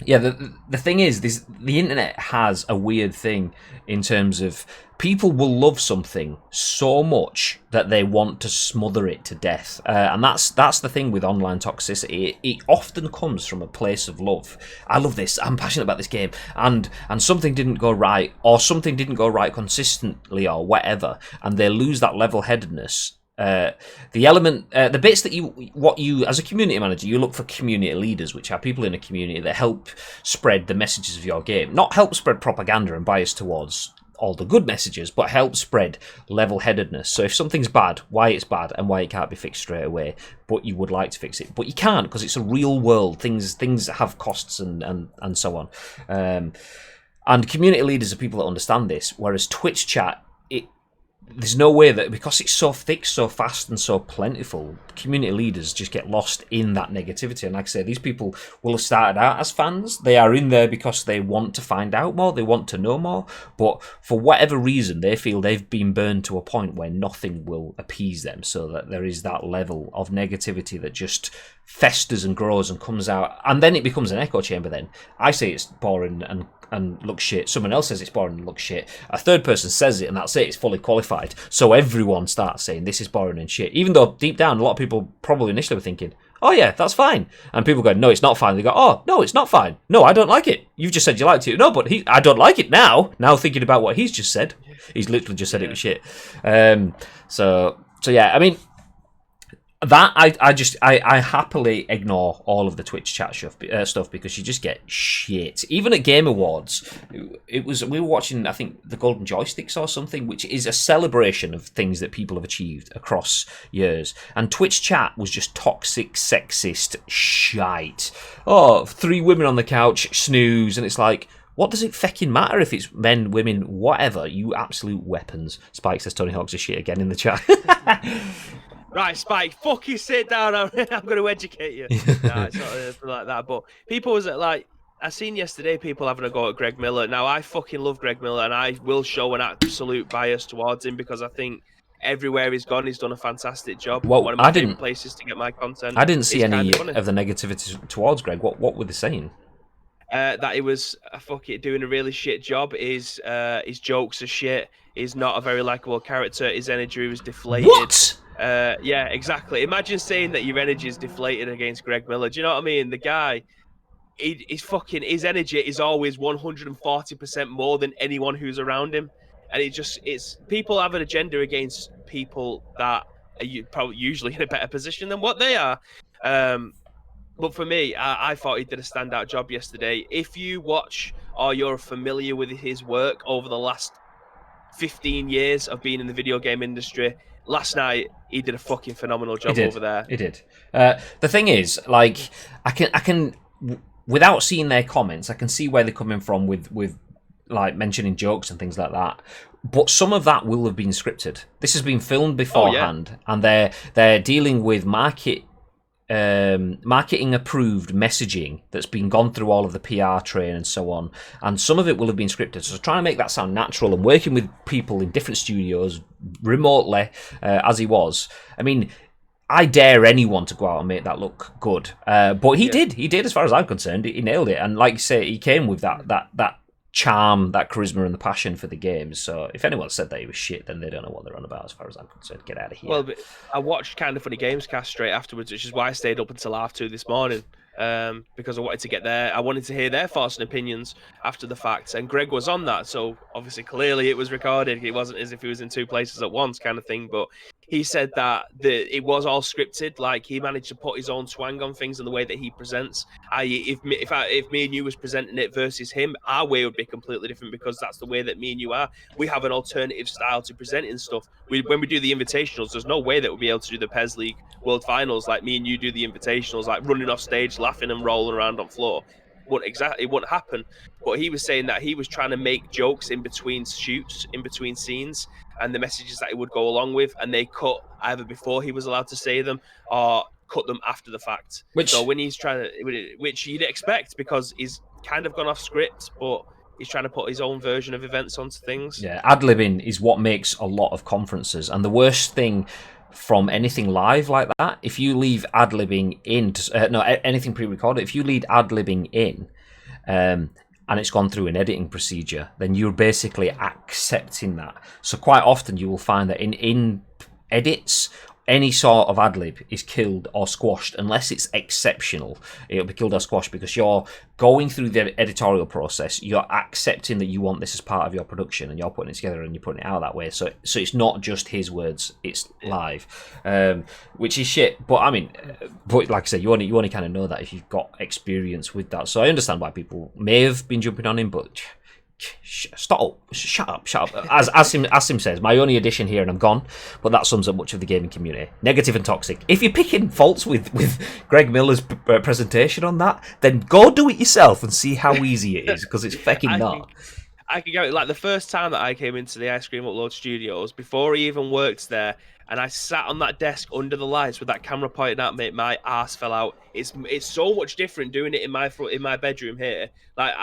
Yeah, the thing is, the internet has a weird thing in terms of people will love something so much that they want to smother it to death, and that's the thing with online toxicity. It often comes from a place of love. I love this. I'm passionate about this game, and something didn't go right, or something didn't go right consistently, or whatever, and they lose that level-headedness. The element, the bits that you as a community manager, you look for community leaders, which are people in a community that help spread the messages of your game, not help spread propaganda and bias towards all the good messages, but help spread level-headedness. So if something's bad, why it's bad and why it can't be fixed straight away, but you would like to fix it, but you can't because it's a real world. Things have costs and so on. And community leaders are people that understand this, whereas Twitch chat, there's no way that, because it's so thick, so fast, and so plentiful, community leaders just get lost in that negativity. And like I say, these people will have started out as fans. They are in there because they want to find out more, they want to know more, but for whatever reason, they feel they've been burned to a point where nothing will appease them, so that there is that level of negativity that just festers and grows and comes out, and then it becomes an echo chamber. Then I say it's boring and looks shit, someone else says it's boring and looks shit, a third person says it, and that's it, it's fully qualified, so everyone starts saying this is boring and shit, even though deep down a lot of people probably initially were thinking, oh yeah, that's fine, and people go, no, it's not fine. They go, oh no, it's not fine, no, I don't like it, you've just said you liked it, no, but I don't like it now thinking about what he's just said, he's literally just said it was shit. So yeah, I mean, that I happily ignore all of the Twitch chat stuff because you just get shit. Even at Game Awards, we were watching, I think, the Golden Joysticks or something, which is a celebration of things that people have achieved across years. And Twitch chat was just toxic, sexist shite. Oh, 3 women on the couch, snooze, and it's like, what does it fecking matter if it's men, women, whatever? You absolute weapons. Spike says Tony Hawk's a shit again in the chat. Right, Spike, fucking sit down. I'm going to educate you. No, it's not like that. But people was like, I seen yesterday people having a go at Greg Miller. Now, I fucking love Greg Miller, and I will show an absolute bias towards him because I think everywhere he's gone, he's done a fantastic job. Well, one of my favorite places to get my content. I didn't see any of the negativity towards Greg. What were they saying? That he was doing a really shit job. His jokes are shit. He's not a very likable character. His energy was deflated. What? Yeah, exactly. Imagine saying that your energy is deflated against Greg Miller. Do you know what I mean? The guy, his energy is always 140% more than anyone who's around him, and it's people have an agenda against people that are probably usually in a better position than what they are. But for me, I thought he did a standout job yesterday. If you watch or you're familiar with his work over the last 15 years of being in the video game industry, last night he did a fucking phenomenal job over there. He did. The thing is, like, I can without seeing their comments, I can see where they're coming from with like mentioning jokes and things like that. But some of that will have been scripted. This has been filmed beforehand, and they're dealing with marketing approved messaging that's been gone through all of the PR train and so on, and some of it will have been scripted, so trying to make that sound natural and working with people in different studios remotely, as he was, I mean, I dare anyone to go out and make that look good, but he did as far as I'm concerned. He nailed it, and like you say, he came with that charm, that charisma and the passion for the games. So if anyone said that he was shit, then they don't know what they're on about as far as I'm concerned. Get out of here. Well, I watched Kind of Funny Games cast straight afterwards, which is why I stayed up until 2:30 this morning, because I wanted to get I wanted to hear their thoughts and opinions after the fact. And Greg was on that, so obviously clearly it was recorded. It wasn't as if he was in two places at once kind of thing, but he said that it was all scripted. Like, he managed to put his own twang on things and the way that he presents. I.e., if me and you was presenting it versus him, our way would be completely different, because that's the way that me and you are. We have an alternative style to presenting stuff. When we do the invitationals, there's no way that we'll be able to do the PES League World Finals like me and you do the invitationals, like running off stage, laughing and rolling around on floor. It wouldn't happen. But he was saying that he was trying to make jokes in between shoots, in between scenes, and the messages that he would go along with, and they cut either before he was allowed to say them or cut them after the fact. So when he's trying to, which you'd expect, because he's kind of gone off script, but he's trying to put his own version of events onto things. Yeah, ad-libbing is what makes a lot of conferences, and the worst thing from anything live like that, if you leave ad-libbing in, anything pre-recorded, if you leave ad-libbing in, and it's gone through an editing procedure, then you're basically accepting that. So quite often you will find that in edits, any sort of ad-lib is killed or squashed unless it's exceptional. It'll be killed or squashed because you're going through the editorial process. You're accepting that you want this as part of your production, and you're putting it together and you're putting it out that way. So it's not just his words; it's live, which is shit. But I mean, but like I said, you only kind of know that if you've got experience with that. So I understand why people may have been jumping on him, but shut up. As Sim says, my only addition here and I'm gone, but that sums up much of the gaming community. Negative and toxic. If you're picking faults with Greg Miller's presentation on that, then go do it yourself and see how easy it is, because it's fucking not. I can go, like, the first time that I came into the Ice Cream Upload Studios, before he even worked there, and I sat on that desk under the lights with that camera pointed at me, my ass fell out. It's so much different doing it in my bedroom here. Like,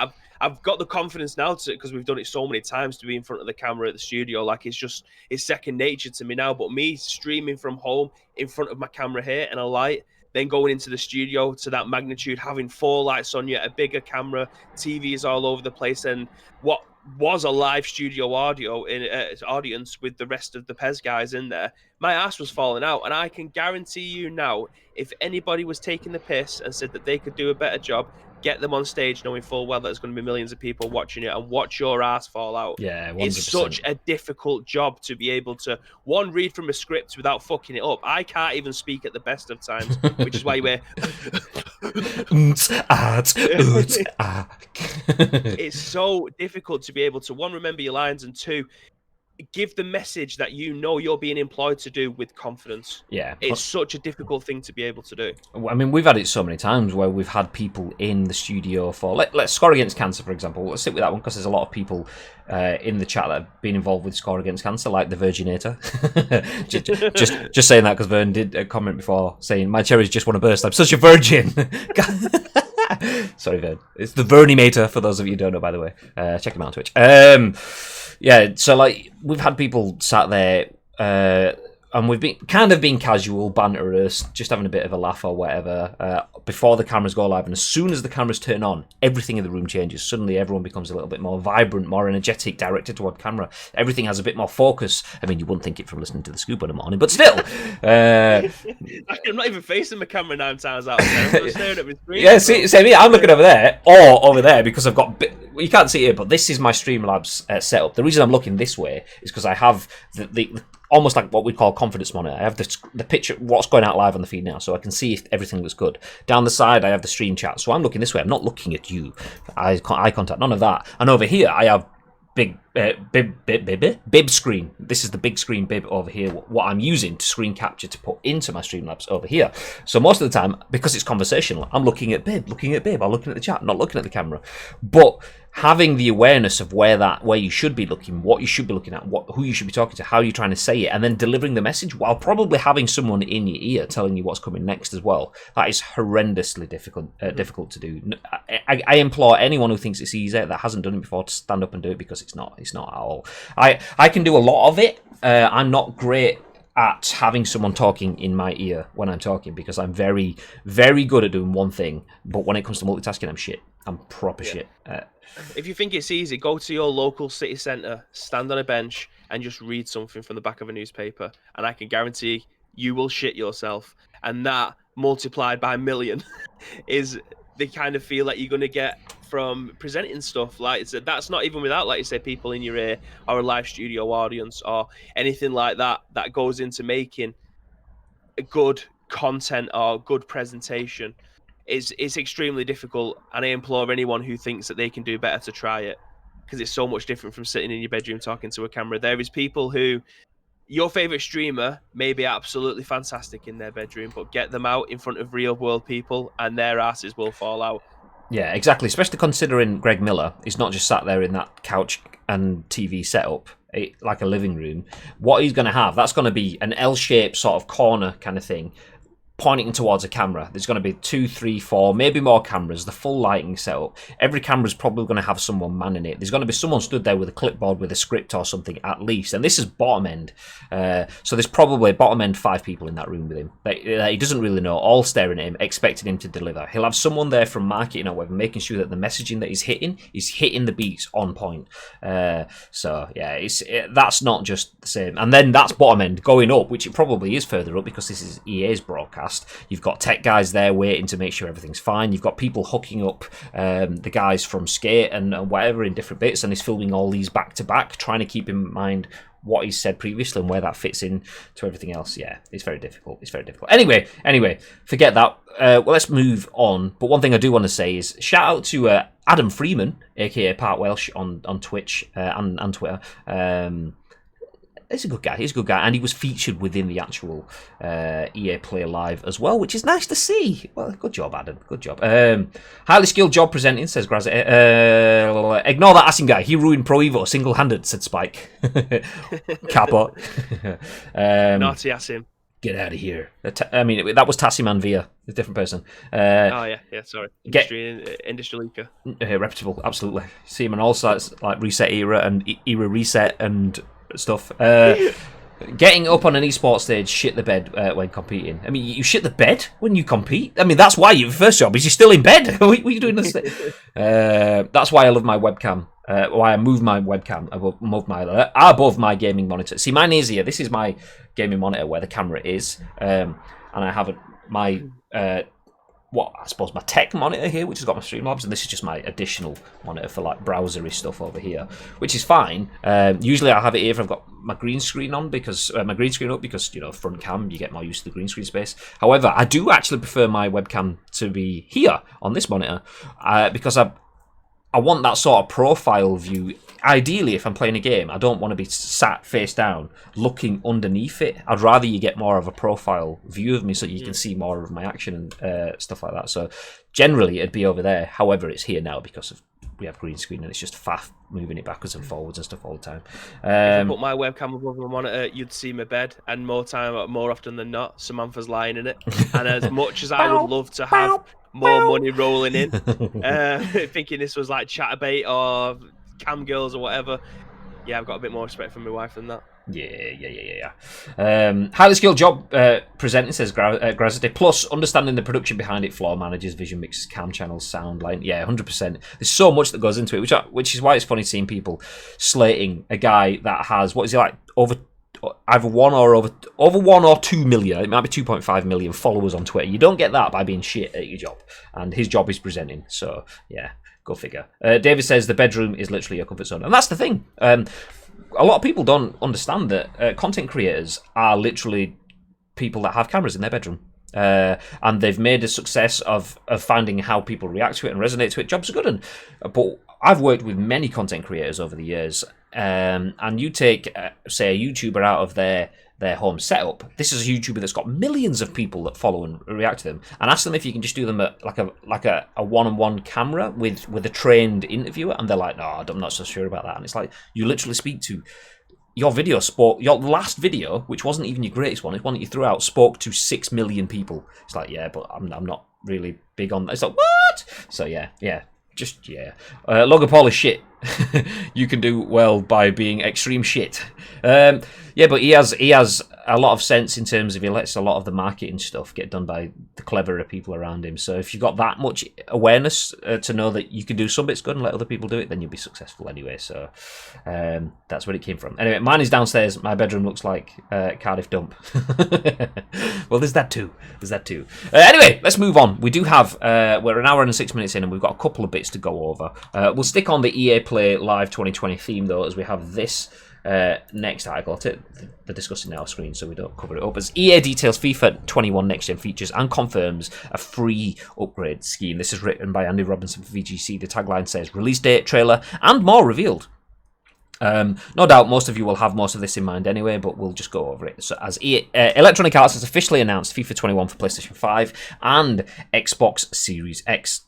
I've got the confidence now because we've done it so many times, to be in front of the camera at the studio. Like, it's second nature to me now. But me streaming from home in front of my camera here and a light, then going into the studio to that magnitude, having 4 lights on you, a bigger camera, TVs all over the place, and what was a live studio audience with the rest of the PES guys in there, my ass was falling out. And I can guarantee you now, if anybody was taking the piss and said that they could do a better job, get them on stage knowing full well that there's going to be millions of people watching it, and watch your ass fall out. Yeah, 100%. It's such a difficult job to be able to, one, read from a script without fucking it up. I can't even speak at the best of times, which is why you wear it's so difficult to be able to, one, remember your lines, and two, give the message that you know you're being employed to do with confidence. Yeah, it's such a difficult thing to be able to do. I mean, we've had it so many times where we've had people in the studio for, let's Score Against Cancer, for example. Let's stick with that one because there's a lot of people in the chat that have been involved with Score Against Cancer, like the Virginator. just saying that because Vern did a comment before saying, my cherries just want to burst. I'm such a virgin. Sorry, Vern. It's the Vernimator, for those of you who don't know, by the way. Check him out on Twitch. Yeah, so like we've had people sat there, and we've been casual, banterous, just having a bit of a laugh or whatever before the cameras go live. And as soon as the cameras turn on, everything in the room changes. Suddenly, everyone becomes a little bit more vibrant, more energetic, directed toward camera. Everything has a bit more focus. I mean, you wouldn't think it from listening to the Scoop in the morning, but still. I'm not even facing the camera 9 times out of 10. I'm staring at my screen. Yeah, see me. I'm looking over there or over there because I've got. You can't see it, but this is my Streamlabs setup. The reason I'm looking this way is because I have the almost like what we call confidence monitor. I have the picture, what's going out live on the feed now, so I can see if everything looks good. Down the side, I have the stream chat, so I'm looking this way. I'm not looking at you. Eye contact, none of that. And over here, I have big bib screen. This is the big screen bib over here, what I'm using to screen capture to put into my Streamlabs over here. So most of the time, because it's conversational, I'm looking at bib, I'm looking at the chat, not looking at the camera. But having the awareness of where you should be looking, what you should be looking at, who you should be talking to, how you're trying to say it, and then delivering the message while probably having someone in your ear telling you what's coming next as well. That is horrendously difficult to do. I implore anyone who thinks it's easy, that hasn't done it before, to stand up and do it, because it's not at all. I can do a lot of it. I'm not great at having someone talking in my ear when I'm talking, because I'm very, very good at doing one thing, but when it comes to multitasking, I'm shit. I'm proper shit. If you think it's easy, go to your local city centre, stand on a bench, and just read something from the back of a newspaper, and I can guarantee you will shit yourself. And that, multiplied by a million, is the kind of feel that you're going to get from presenting stuff. Like, that's not even without, like you say, people in your ear or a live studio audience or anything like that that goes into making a good content or good presentation. It's extremely difficult, and I implore anyone who thinks that they can do better to try it, because it's so much different from sitting in your bedroom talking to a camera. There is people who, your favorite streamer may be absolutely fantastic in their bedroom, but get them out in front of real world people and their asses will fall out. Yeah, exactly. Especially considering Greg Miller is not just sat there in that couch and TV setup, like a living room. What he's going to have, that's going to be an L-shaped sort of corner kind of thing, pointing towards a camera. There's going to be 2, 3, 4, maybe more cameras, the full lighting setup. Every camera's probably going to have someone manning it. There's going to be someone stood there with a clipboard with a script or something at least. And this is bottom end. So there's probably bottom end 5 people in that room with him. He doesn't really know, all staring at him, expecting him to deliver. He'll have someone there from marketing or whatever, making sure that the messaging that he's hitting is hitting the beats on point. So yeah, that's not just the same. And then that's bottom end going up, which it probably is further up because this is EA's broadcast. You've got tech guys there waiting to make sure everything's fine. You've got people hooking up the guys from Skate and whatever in different bits, and he's filming all these back to back, trying to keep in mind what he's said previously and where that fits in to everything else. Yeah, it's very difficult. It's very difficult. Anyway, forget that. Well, let's move on. But one thing I do want to say is shout out to Adam Freeman, aka Part Welsh, on Twitch and Twitter. He's a good guy. He's a good guy, and he was featured within the actual EA Play Live as well, which is nice to see. Well, good job, Adam. Good job. Highly skilled job presenting, says Graz. Ignore that Asim guy. He ruined Pro Evo single-handed, said Spike. Capo. Naughty Asim. Get out of here. I mean, that was Tassim Via, a different person. Oh, yeah, sorry. Industry leaker. Reputable, absolutely. See him on all sites, like Reset Era and Era Reset and stuff. Getting up on an esports stage, shit the bed when competing. I mean, you shit the bed when you compete. I mean, that's why your first job is you're still in bed. What are you doing this? That's why I love my webcam. Why I move my webcam above my gaming monitor. See, mine is here. This is my gaming monitor where the camera is, and I have my I suppose my tech monitor here, which has got my Streamlabs, and this is just my additional monitor for like browsery stuff over here, which is fine. Usually I have it here if I've got my green screen on, because front cam, you get more used to the green screen space. However, I do actually prefer my webcam to be here on this monitor because I want that sort of profile view. Ideally, if I'm playing a game, I don't want to be sat face down looking underneath it. I'd rather you get more of a profile view of me so you can see more of my action and stuff like that. So generally, it'd be over there. However, it's here now because we have green screen and it's just faff moving it backwards and forwards and stuff all the time. If I put my webcam above my monitor, you'd see my bed, and more often than not, Samantha's lying in it. And as much as I would love to have more money rolling in, thinking this was like Chatterbait or Cam Girls or whatever, yeah, I've got a bit more respect for my wife than that. Yeah. Highly skilled job presenting, says Grazity. Plus, understanding the production behind it, floor managers, vision mixers, cam channels, sound line. Yeah, 100%. There's so much that goes into it, which is why it's funny seeing people slating a guy that has, what is he like, over 1 or 2 million, it might be 2.5 million followers on Twitter. You don't get that by being shit at your job, and his job is presenting. So yeah, go figure. David says the bedroom is literally your comfort zone, and that's the thing. A lot of people don't understand that content creators are literally people that have cameras in their bedroom. And they've made a success of finding how people react to it and resonate to it. Jobs are good. But I've worked with many content creators over the years. And you take, say, a YouTuber out of their home setup. This is a YouTuber that's got millions of people that follow and react to them, and ask them if you can just do them at like a one-on-one camera with a trained interviewer, and they're like, no, I'm not so sure about that. And it's like, you literally speak to your last video, which wasn't even your greatest one, it's one that you threw out, spoke to 6 million people. It's like, yeah, but I'm not really big on that. It's like, what? So yeah. Logan Paul is shit. You can do well by being extreme shit. But he has a lot of sense in terms of he lets a lot of the marketing stuff get done by the cleverer people around him. So if you've got that much awareness to know that you can do some bits good and let other people do it, then you'll be successful anyway. So that's where it came from. Anyway, mine is downstairs. My bedroom looks like Cardiff Dump. Well, there's that too. Anyway, let's move on. We do have, we're an hour and 6 minutes in, and we've got a couple of bits to go over. We'll stick on the EA Play Live 2020 theme, though, as we have this next article. I'll take the discussing now screen so we don't cover it up. As EA details FIFA 21 next gen features and confirms a free upgrade scheme. This is written by Andy Robinson for VGC. The tagline says release date, trailer, and more revealed. No doubt most of you will have most of this in mind anyway, but we'll just go over it. So, as Electronic Arts has officially announced FIFA 21 for PlayStation 5 and Xbox Series X.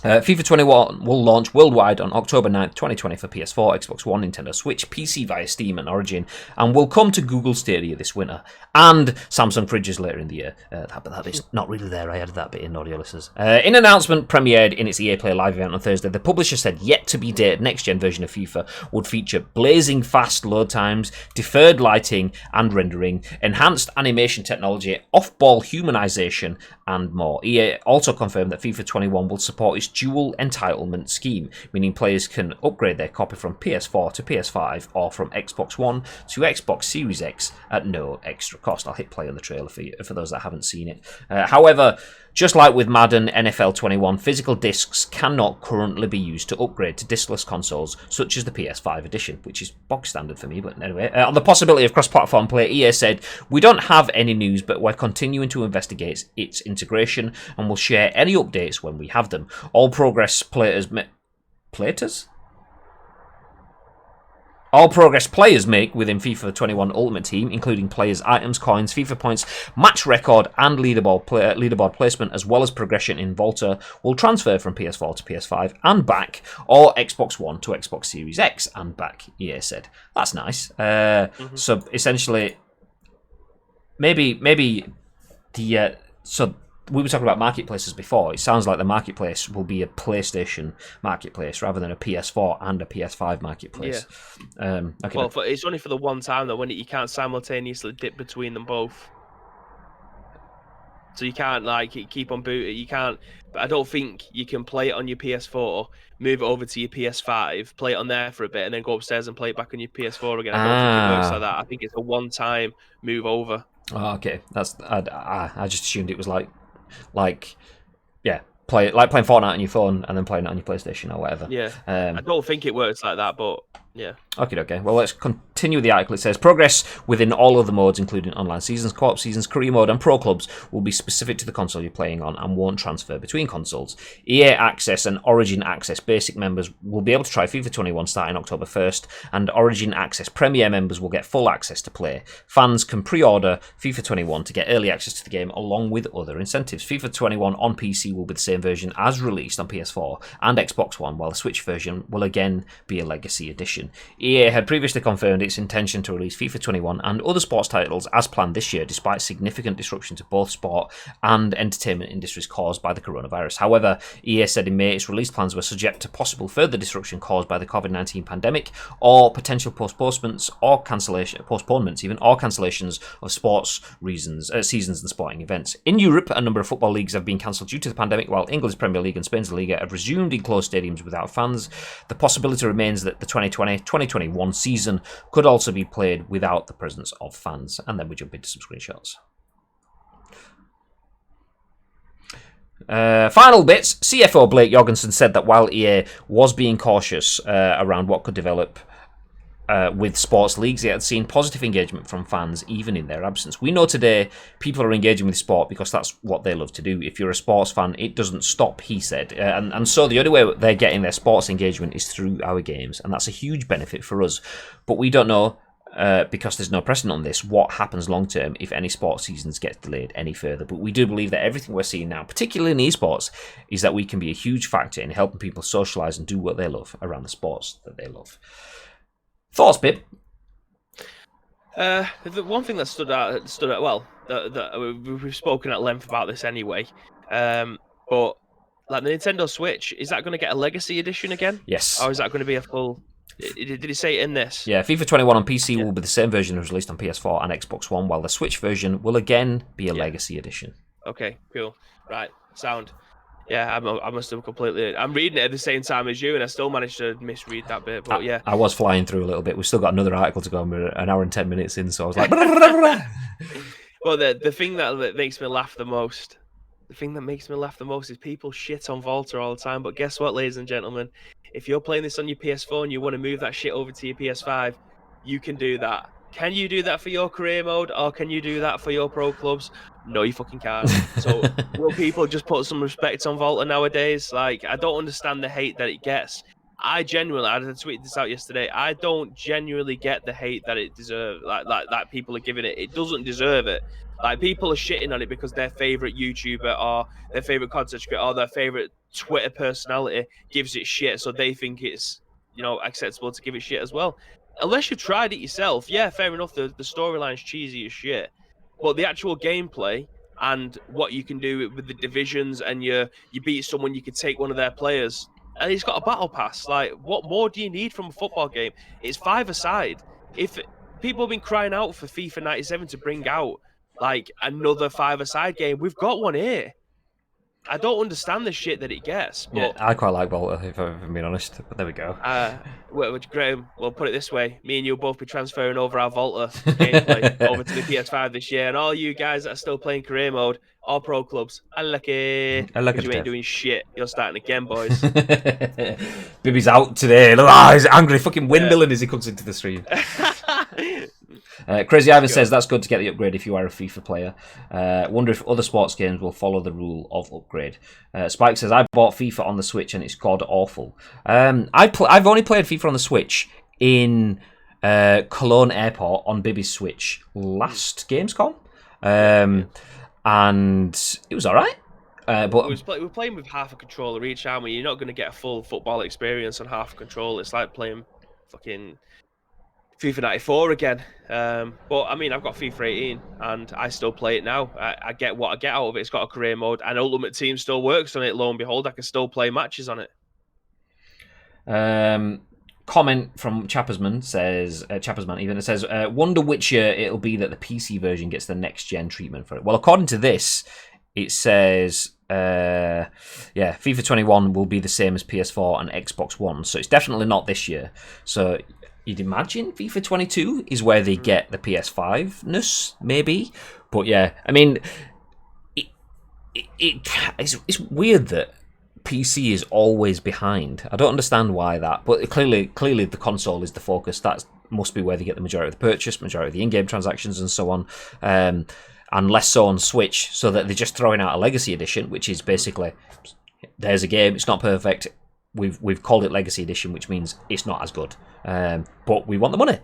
FIFA 21 will launch worldwide on October 9th, 2020 for PS4, Xbox One, Nintendo Switch, PC via Steam and Origin, and will come to Google Stadia this winter, and Samsung fridges later in the year. That is not really there, I added that bit in, audio listeners. In an announcement premiered in its EA Play Live event on Thursday, the publisher said yet-to-be-dated next-gen version of FIFA would feature blazing fast load times, deferred lighting and rendering, enhanced animation technology, off-ball humanization, and more. EA also confirmed that FIFA 21 will support its dual entitlement scheme, meaning players can upgrade their copy from PS4 to PS5 or from Xbox One to Xbox Series X at no extra cost. I'll hit play on the trailer for those that haven't seen it. However, just like with Madden NFL 21, physical discs cannot currently be used to upgrade to discless consoles such as the PS5 edition, which is bog standard for me, but anyway. On the possibility of cross-platform play, EA said, "We don't have any news, but we're continuing to investigate its integration and will share any updates when we have them. All progress players make within FIFA 21 Ultimate Team, including players' items, coins, FIFA points, match record, and leaderboard placement, as well as progression in Volta, will transfer from PS4 to PS5 and back, or Xbox One to Xbox Series X and back," EA said. That's nice. So essentially, maybe the so. We were talking about marketplaces before. It sounds like the marketplace will be a PlayStation marketplace rather than a PS4 and a PS5 marketplace. Yeah. Okay. Well, it's only for the one time though, when you can't simultaneously dip between them both. So you can't keep on booting. You can't. But I don't think you can play it on your PS4, move it over to your PS5, play it on there for a bit, and then go upstairs and play it back on your PS4 again. I don't think it works like that. I think it's a one-time move over. Oh, okay. I just assumed it was playing Fortnite on your phone and then playing it on your PlayStation or whatever. Yeah. I don't think it works like that, but yeah. Okay. Well, let's continue the article. It says progress within all of the modes, including online seasons, co-op seasons, career mode, and pro clubs, will be specific to the console you're playing on and won't transfer between consoles. EA Access and Origin Access Basic members will be able to try FIFA 21 starting October 1st, and Origin Access Premier members will get full access to play. Fans can pre-order FIFA 21 to get early access to the game, along with other incentives. FIFA 21 on PC will be the same version as released on PS4 and Xbox One, while the Switch version will again be a legacy edition. EA had previously confirmed its intention to release FIFA 21 and other sports titles as planned this year, despite significant disruption to both sport and entertainment industries caused by the coronavirus. However, EA said in May its release plans were subject to possible further disruption caused by the COVID-19 pandemic, or potential postponements or cancellations of sports seasons and sporting events. In Europe, a number of football leagues have been cancelled due to the pandemic, while England's Premier League and Spain's La Liga have resumed in closed stadiums without fans. The possibility remains that the 2020-2021 season could also be played without the presence of fans. And then we jump into some screenshots. Final bits. CFO Blake Jorgensen said that while EA was being cautious around what could develop with sports leagues, it had seen positive engagement from fans even in their absence. We know today people are engaging with sport because that's what they love to do. If you're a sports fan, it doesn't stop, he said. And so the only way they're getting their sports engagement is through our games, and that's a huge benefit for us. But we don't know, because there's no precedent on this, what happens long term if any sports seasons get delayed any further. But we do believe that everything we're seeing now, particularly in esports, is that we can be a huge factor in helping people socialise and do what they love around the sports that they love. Thoughts, Bib? The one thing that stood out. Well, we've spoken at length about this anyway. But like the Nintendo Switch, is that going to get a Legacy Edition again? Yes. Or is that going to be a full? Did he say it in this? Yeah, FIFA 21 on PC will be the same version as released on PS4 and Xbox One, while the Switch version will again be a legacy edition. Okay, cool. Right, sound. Yeah, I must have completely. I'm reading it at the same time as you, and I still managed to misread that bit. But yeah, I was flying through a little bit. We've still got another article to go, and we're an hour and 10 minutes in, so I was like. Well, the thing that makes me laugh the most, is people shit on Volta all the time. But guess what, ladies and gentlemen? If you're playing this on your PS4 and you want to move that shit over to your PS5, you can do that. Can you do that for your career mode, or can you do that for your pro clubs? No, you fucking can't. So will people just put some respect on Volta nowadays? Like, I don't understand the hate that it gets. I tweeted this out yesterday. I don't genuinely get the hate that it deserves. Like people are giving it. It doesn't deserve it. Like, people are shitting on it because their favorite YouTuber or their favorite content creator or their favorite Twitter personality gives it shit, so they think it's acceptable to give it shit as well. Unless you've tried it yourself, yeah, fair enough. The storyline's cheesy as shit, but the actual gameplay and what you can do with the divisions, and you beat someone, you could take one of their players, and he's got a battle pass. Like, what more do you need from a football game? It's 5-a-side. If people have been crying out for FIFA 97 to bring out like another 5-a-side game, we've got one here. I don't understand the shit that it gets. But yeah, I quite like Volta, if I'm being honest. But there we go. Graham, we'll put it this way: me and you'll both be transferring over our Volta gameplay over to the PS5 this year, and all you guys that are still playing career mode, all pro clubs, unlucky, because you ain't doing shit. You're starting again, boys. Bibby's out today. He's angry, fucking windmilling as he comes into the stream. Crazy Ivan says that's good to get the upgrade if you are a FIFA player. Wonder if other sports games will follow the rule of upgrade. Spike says I bought FIFA on the Switch and it's god awful. I've only played FIFA on the Switch in Cologne Airport on Bibby's Switch last Gamescom, and it was all right. But we're playing with half a controller each, aren't we? You're not going to get a full football experience on half a controller. It's like playing fucking FIFA 94 again. But I mean, I've got FIFA 18 and I still play it now. I get what I get out of it. It's got a career mode, and Ultimate Team still works on it. Lo and behold, I can still play matches on it. Comment from Chappersman says, wonder which year it'll be that the PC version gets the next gen treatment for it. Well, according to this, it says, FIFA 21 will be the same as PS4 and Xbox One. So it's definitely not this year. So you'd imagine FIFA 22 is where they get the PS5-ness, maybe. But yeah, I mean, it's weird that PC is always behind. I don't understand why that, but clearly the console is the focus. That must be where they get the majority of the purchase, majority of the in-game transactions, and so on. And less so on Switch, so that they're just throwing out a Legacy Edition, which is basically, there's a game, it's not perfect. We've called it Legacy Edition, which means it's not as good. But we want the money,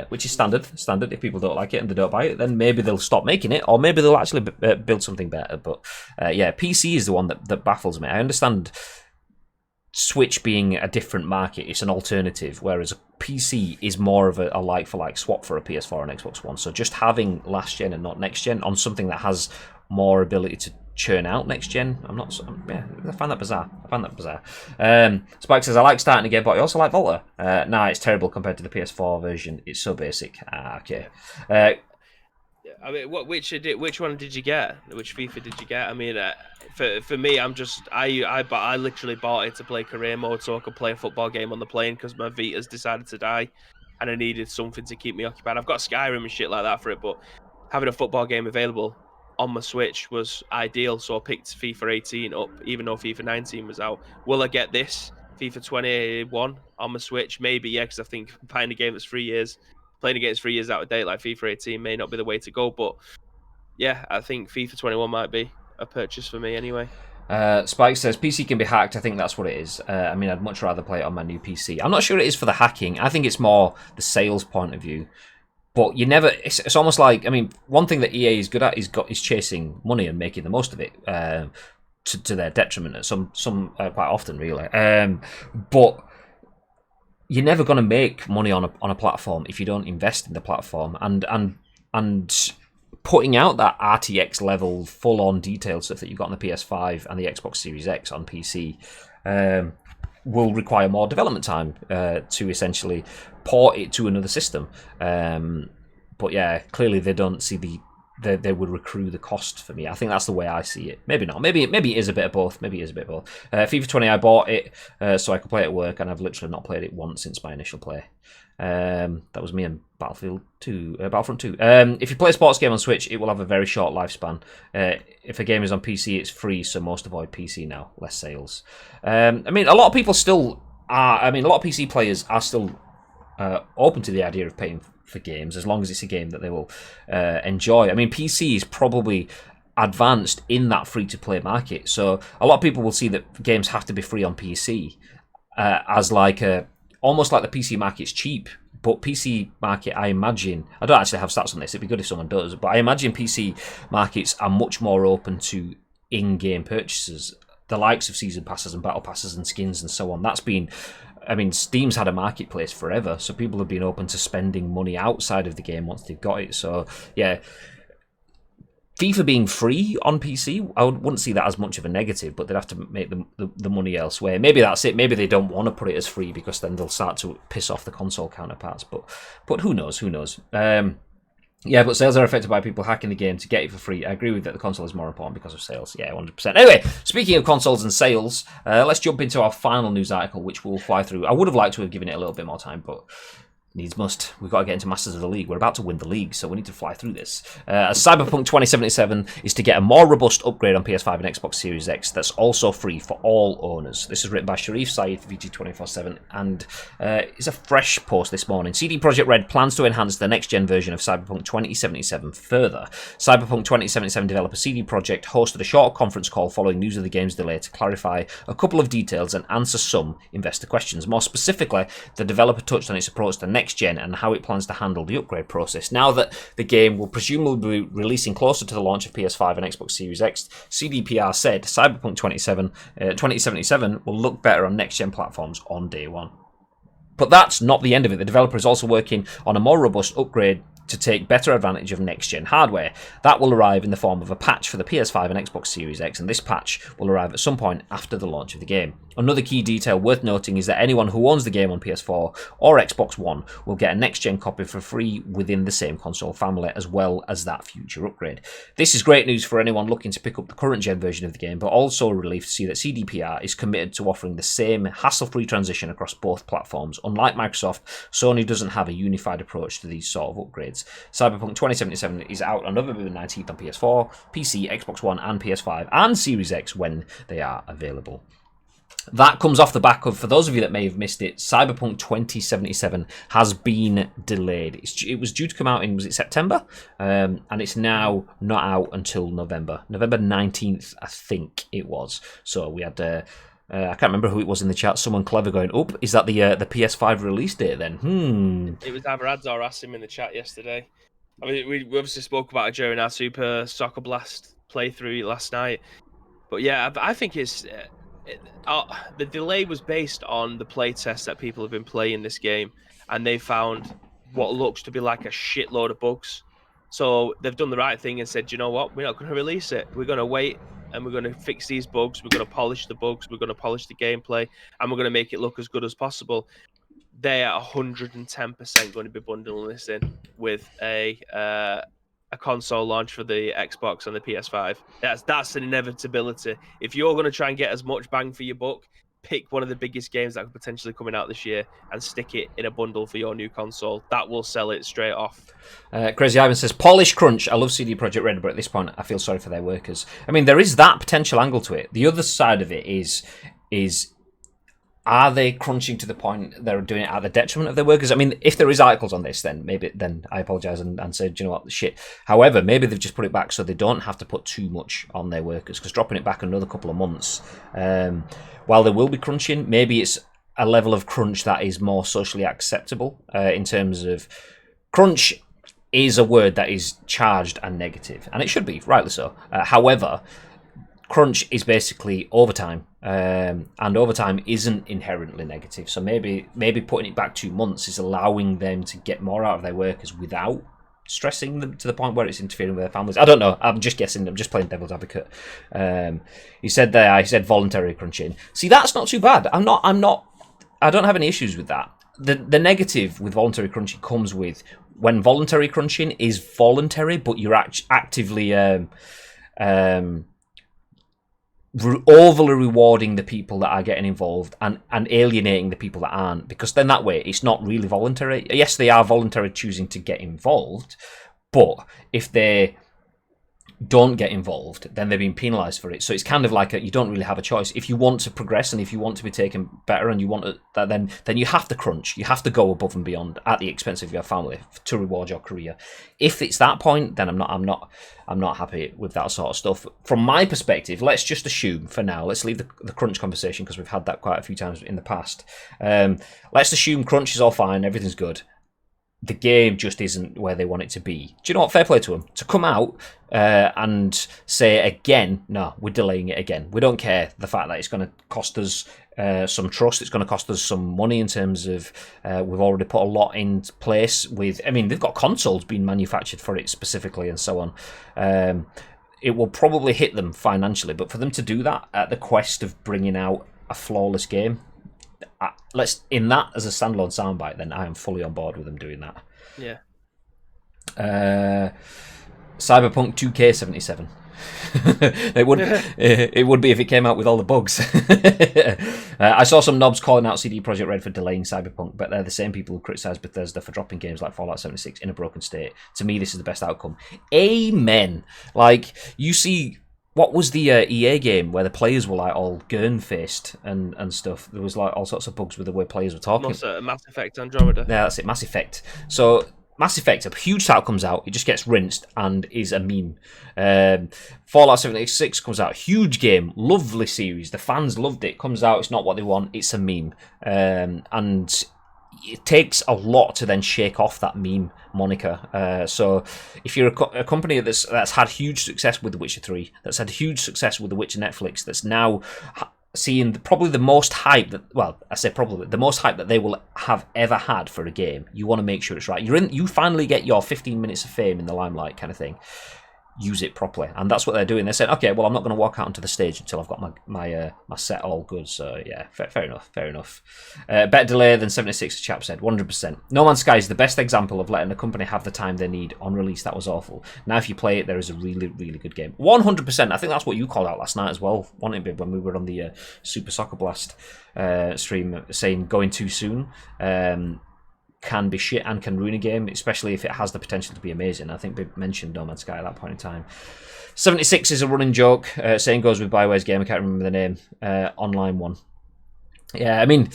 which is standard. If people don't like it and they don't buy it, then maybe they'll stop making it, or maybe they'll actually build something better. But PC is the one that baffles me. I understand Switch being a different market, it's an alternative, whereas a PC is more of a like-for-like swap for a PS4 and Xbox One. So just having last gen and not next gen on something that has more ability to churn out next gen, I find that bizarre. Spike says I like starting again, but I also like Volta. Nah, it's terrible compared to the PS4 version. It's so basic. Okay. I mean, which one did you get? Which FIFA did you get? I mean, for me, I literally bought it to play career mode, so I could play a football game on the plane because my Vita's decided to die, and I needed something to keep me occupied. I've got Skyrim and shit like that for it, but having a football game available on my Switch was ideal, so I picked FIFA 18 up, even though FIFA 19 was out. Will I get this FIFA 21 on my Switch? Maybe, yeah, because I think buying a game that's 3 years, playing a game that's 3 years out of date like FIFA 18 may not be the way to go. But yeah, I think FIFA 21 might be a purchase for me anyway. Spike says PC can be hacked. I think that's what it is. I mean, I'd much rather play it on my new PC. I'm not sure it is for the hacking. I think it's more the sales point of view. But you never. It's almost like, I mean, one thing that EA is good at is chasing money and making the most of it to their detriment. At some quite often, really. But you're never going to make money on a platform if you don't invest in the platform and putting out that RTX level full on detailed stuff that you got on the PS5 and the Xbox Series X on PC. will require more development time to essentially port it to another system. But yeah, clearly they don't see they would recruit the cost for me. I think that's the way I see it. Maybe not. Maybe it is a bit of both. FIFA 20, I bought it so I could play it at work, and I've literally not played it once since my initial play. That was me and Battlefront 2. If you play a sports game on Switch, it will have a very short lifespan. If a game is on PC, it's free, so most avoid PC now. Less sales. I mean, a lot of people still are. I mean, a lot of PC players are still open to the idea of paying for games, as long as it's a game that they will enjoy. I mean, PC is probably advanced in that free-to-play market, so a lot of people will see that games have to be free on PC as like almost like the PC market's cheap. But PC market, I imagine, I don't actually have stats on this, it'd be good if someone does, but I imagine PC markets are much more open to in-game purchases, the likes of season passes and battle passes and skins and so on. That's been, I mean, Steam's had a marketplace forever, so people have been open to spending money outside of the game once they've got it. So, yeah, FIFA being free on PC, I wouldn't see that as much of a negative, but they'd have to make the money elsewhere. Maybe that's it. Maybe they don't want to put it as free because then they'll start to piss off the console counterparts. But who knows? Yeah, but sales are affected by people hacking the game to get it for free. I agree with that the console is more important because of sales. Yeah, 100%. Anyway, speaking of consoles and sales, let's jump into our final news article, which we'll fly through. I would have liked to have given it a little bit more time, but needs must. We've got to get into Masters of the League. We're about to win the league, so we need to fly through this. Cyberpunk 2077 is to get a more robust upgrade on PS5 and Xbox Series X that's also free for all owners. This is written by Sherif, Saed for VG247, and it's a fresh post this morning. CD Projekt Red plans to enhance the next-gen version of Cyberpunk 2077 further. Cyberpunk 2077 developer CD Projekt hosted a short conference call following news of the game's delay to clarify a couple of details and answer some investor questions. More specifically, the developer touched on its approach to next gen and how it plans to handle the upgrade process. Now that the game will presumably be releasing closer to the launch of PS5 and Xbox Series X, CDPR said Cyberpunk 2077 will look better on next gen platforms on day one. But that's not the end of it. The developer is also working on a more robust upgrade to take better advantage of next-gen hardware. That will arrive in the form of a patch for the PS5 and Xbox Series X, and this patch will arrive at some point after the launch of the game. Another key detail worth noting is that anyone who owns the game on PS4 or Xbox One will get a next-gen copy for free within the same console family, as well as that future upgrade. This is great news for anyone looking to pick up the current-gen version of the game, but also a relief to see that CDPR is committed to offering the same hassle-free transition across both platforms. Unlike Microsoft, Sony doesn't have a unified approach to these sort of upgrades. Cyberpunk 2077 is out on November 19th on PS4, PC, Xbox One, and PS5, and Series X when they are available. That comes off the back of, for those of you that may have missed it, Cyberpunk 2077 has been delayed. It was due to come out in, was it September? And it's now not out until November 19th, I think it was. So we had, I can't remember who it was in the chat, someone clever going, oh, is that the PS5 release date then? It was either Ads or Asim in the chat yesterday. I mean, we obviously spoke about it during our Super Soccer Blast playthrough last night. But yeah, I think it's... the delay was based on the playtest that people have been playing this game, and they found what looks to be like a shitload of bugs. So they've done the right thing and said, you know what, we're not going to release it. We're going to wait, and we're going to fix these bugs. We're going to polish the bugs. We're going to polish the gameplay, and we're going to make it look as good as possible. They are 110% going to be bundling this in with a console launch for the Xbox and the PS5. That's an inevitability. If you're going to try and get as much bang for your buck, pick one of the biggest games that could potentially coming out this year and stick it in a bundle for your new console. That will sell it straight off. Crazy Ivan says, polish crunch. I love CD Projekt Red, but at this point, I feel sorry for their workers. I mean, there is that potential angle to it. The other side of it is are they crunching to the point they're doing it at the detriment of their workers? I mean, if there is articles on this, then I apologise and say, do you know what, shit. However, maybe they've just put it back so they don't have to put too much on their workers, because dropping it back another couple of months, while they will be crunching, maybe it's a level of crunch that is more socially acceptable in terms of crunch is a word that is charged and negative, and it should be, rightly so. However, crunch is basically overtime, and overtime isn't inherently negative. So maybe putting it back 2 months is allowing them to get more out of their workers without stressing them to the point where it's interfering with their families. I don't know. I'm just guessing. I'm just playing devil's advocate. He said there. I said voluntary crunching. See, that's not too bad. I don't have any issues with that. The negative with voluntary crunching comes with when voluntary crunching is voluntary, but you're actively overly rewarding the people that are getting involved and alienating the people that aren't, because then that way it's not really voluntary. Yes, they are voluntarily choosing to get involved, but if they don't get involved, then they're being penalised for it. So it's kind of like you don't really have a choice. If you want to progress and if you want to be taken better and you want to, then you have to crunch. You have to go above and beyond at the expense of your family to reward your career. If it's that point, then I'm not happy with that sort of stuff. From my perspective, let's just assume for now. Let's leave the crunch conversation because we've had that quite a few times in the past. Let's assume crunch is all fine, everything's good. The game just isn't where they want it to be. Do you know what? Fair play to them. To come out and say again, no, we're delaying it again. We don't care the fact that it's going to cost us some trust. It's going to cost us some money in terms of we've already put a lot in place with... I mean, they've got consoles being manufactured for it specifically and so on. It will probably hit them financially, but for them to do that at the quest of bringing out a flawless game... in that as a standalone soundbite, then I am fully on board with them doing that. Yeah. Cyberpunk 2K77. It would be if it came out with all the bugs. I saw some knobs calling out CD Projekt Red for delaying Cyberpunk, but they're the same people who criticise Bethesda for dropping games like Fallout 76 in a broken state. To me, this is the best outcome. Amen. Like, you see... What was the EA game where the players were like all gurn-faced and stuff? There was like all sorts of bugs with the way players were talking. Mass Effect Andromeda. Yeah, that's it, Mass Effect. So Mass Effect, a huge title comes out, it just gets rinsed and is a meme. Fallout 76 comes out, huge game, lovely series. The fans loved it. Comes out, it's not what they want, it's a meme. And it takes a lot to then shake off that meme moniker. So if you're a company that's had huge success with The Witcher 3, that's had huge success with The Witcher Netflix, that's now seeing probably the most hype the most hype that they will have ever had for a game, you want to make sure it's right. You finally get your 15 minutes of fame in the limelight kind of thing. Use it properly, and that's what they're doing. They're saying, okay, well, I'm not going to walk out onto the stage until I've got my set all good. So yeah, fair enough. Better delay than 76, the chap said. 100%. No Man's Sky is the best example of letting a company have the time they need on release. That was awful. Now if you play it, there is a really, really good game. 100%. I think that's what you called out last night as well, wasn't it, when we were on the Super Soccer Blast stream, saying going too soon can be shit and can ruin a game, especially if it has the potential to be amazing. I think we mentioned No Man's Sky at that point in time. 76 is a running joke. Same goes with BioWare's game. I can't remember the name. Online one. Yeah, I mean, do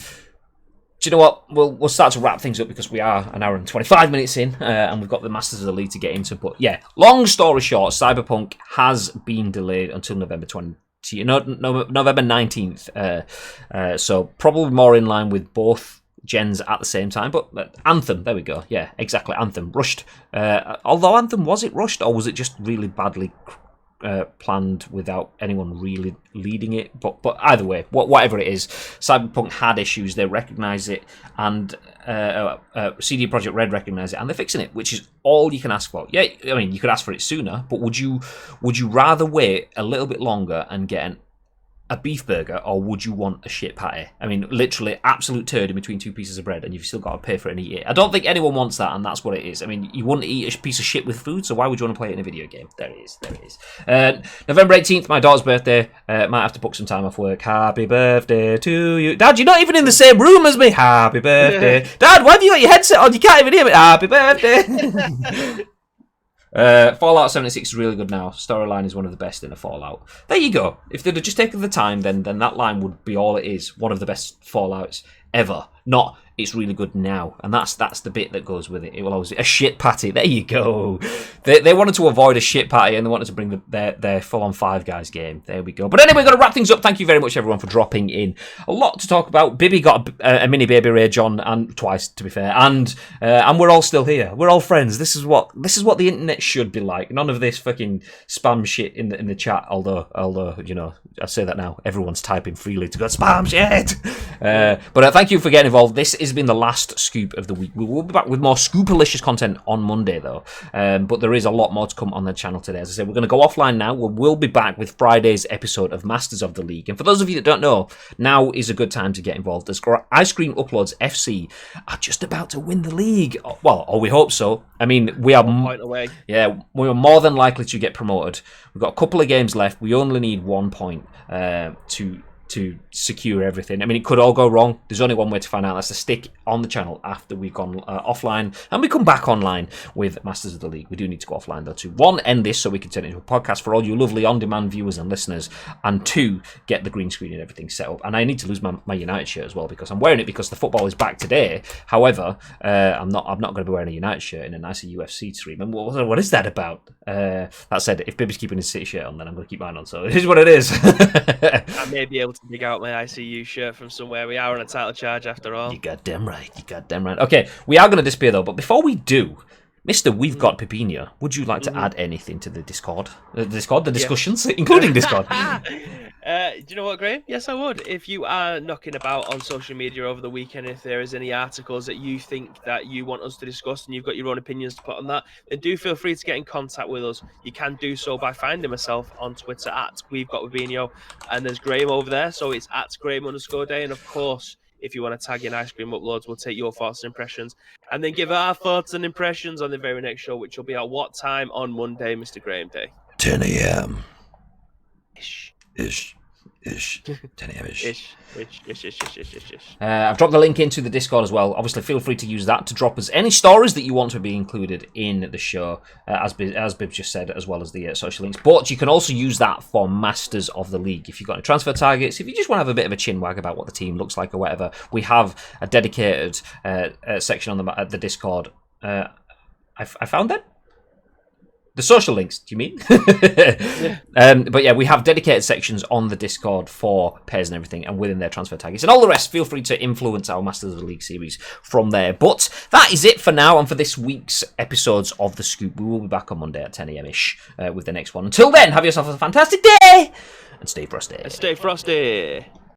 you know what? We'll start to wrap things up because we are an hour and 25 minutes in, and we've got the Masters of the League to get into. But yeah, long story short, Cyberpunk has been delayed until November 19th. So probably more in line with both gens at the same time, but Anthem, there we go. Yeah, exactly. Anthem rushed. Although Anthem, was it rushed or was it just really badly planned without anyone really leading it? But either way, whatever it is, Cyberpunk had issues. They recognise it, and CD Projekt Red recognise it, and they're fixing it, which is all you can ask for. Yeah, I mean, you could ask for it sooner, but would you rather wait a little bit longer and get a beef burger, or would you want a shit patty? I mean, literally absolute turd in between two pieces of bread, and you've still got to pay for it and eat it. I don't think anyone wants that, and that's what it is. I mean, you wouldn't eat a piece of shit with food, so why would you want to play it in a video game? There it is. November 18th, my daughter's birthday. Might have to book some time off work. Happy birthday to you. Dad, you're not even in the same room as me. Happy birthday. Dad, why have you got your headset on? You can't even hear me. Happy birthday. Fallout 76 is really good now. Storyline is one of the best in a Fallout. There you go. If they'd have just taken the time, then that line would be all it is. One of the best Fallouts ever. Not, it's really good now. And that's the bit that goes with it. It will always be a shit patty. There you go. They wanted to avoid a shit party and they wanted to bring their full-on Five Guys game. There we go. But anyway, we're going to wrap things up. Thank you very much, everyone, for dropping in. A lot to talk about. Bibby got a mini baby rage on, and twice, to be fair. And we're all still here. We're all friends. This is what the internet should be like. None of this fucking spam shit in the chat. Although you know, I say that now. Everyone's typing freely to go spam shit. But thank you for getting involved. This has been the last scoop of the week. We will be back with more scoopalicious content on Monday, though. But there is a lot more to come on the channel today. As I said, we're going to go offline now. We'll be back with Friday's episode of Masters of the League. And for those of you that don't know, now is a good time to get involved, as Ice Cream Uploads FC are just about to win the league. Well, or we hope so. I mean, we are 1 point away. Yeah, we are more than likely to get promoted. We've got a couple of games left. We only need 1 point to secure everything. I mean, it could all go wrong. There's only one way to find out. That's to stick on the channel after we've gone offline, and we come back online with Masters of the League. We do need to go offline, though, to 1, end this so we can turn it into a podcast for all you lovely on-demand viewers and listeners, and 2, get the green screen and everything set up. And I need to lose my United shirt as well, because I'm wearing it because the football is back today. However, I'm not going to be wearing a United shirt in a nicer UFC stream. And what is that about? That said, if Bibby's keeping his City shirt on, then I'm going to keep mine on. So it is what it is. I may be able to dig out my ICU shirt from somewhere. We are on a title charge after all. You goddamn right. Okay, we are going to disappear though, but before we do, Mr. We've Got Pepino, would you like to add anything to the Discord? The discussions, including Discord? Do you know what, Graham? Yes, I would. If you are knocking about on social media over the weekend, if there is any articles that you think that you want us to discuss and you've got your own opinions to put on that, then do feel free to get in contact with us. You can do so by finding myself on Twitter at We've Got Pepino, and there's Graham over there, so it's at Graham_day. And of course, if you want to tag in Ice Cream Uploads, we'll take your thoughts and impressions, and then give our thoughts and impressions on the very next show, which will be at what time on Monday, Mr. Graham Day? 10 a.m. Ish. 10 a.m.-ish. Ish. I've dropped the link into the Discord as well. Obviously, feel free to use that to drop us any stories that you want to be included in the show, as Bib just said, as well as the social links. But you can also use that for Masters of the League. If you've got any transfer targets, if you just want to have a bit of a chinwag about what the team looks like or whatever, we have a dedicated section on the Discord. I found that? The social links, do you mean? But yeah, we have dedicated sections on the Discord for pairs and everything, and within their transfer targets. And all the rest, feel free to influence our Masters of the League series from there. But that is it for now, and for this week's episodes of The Scoop. We will be back on Monday at 10 a.m.-ish with the next one. Until then, have yourself a fantastic day, and stay frosty. Stay frosty.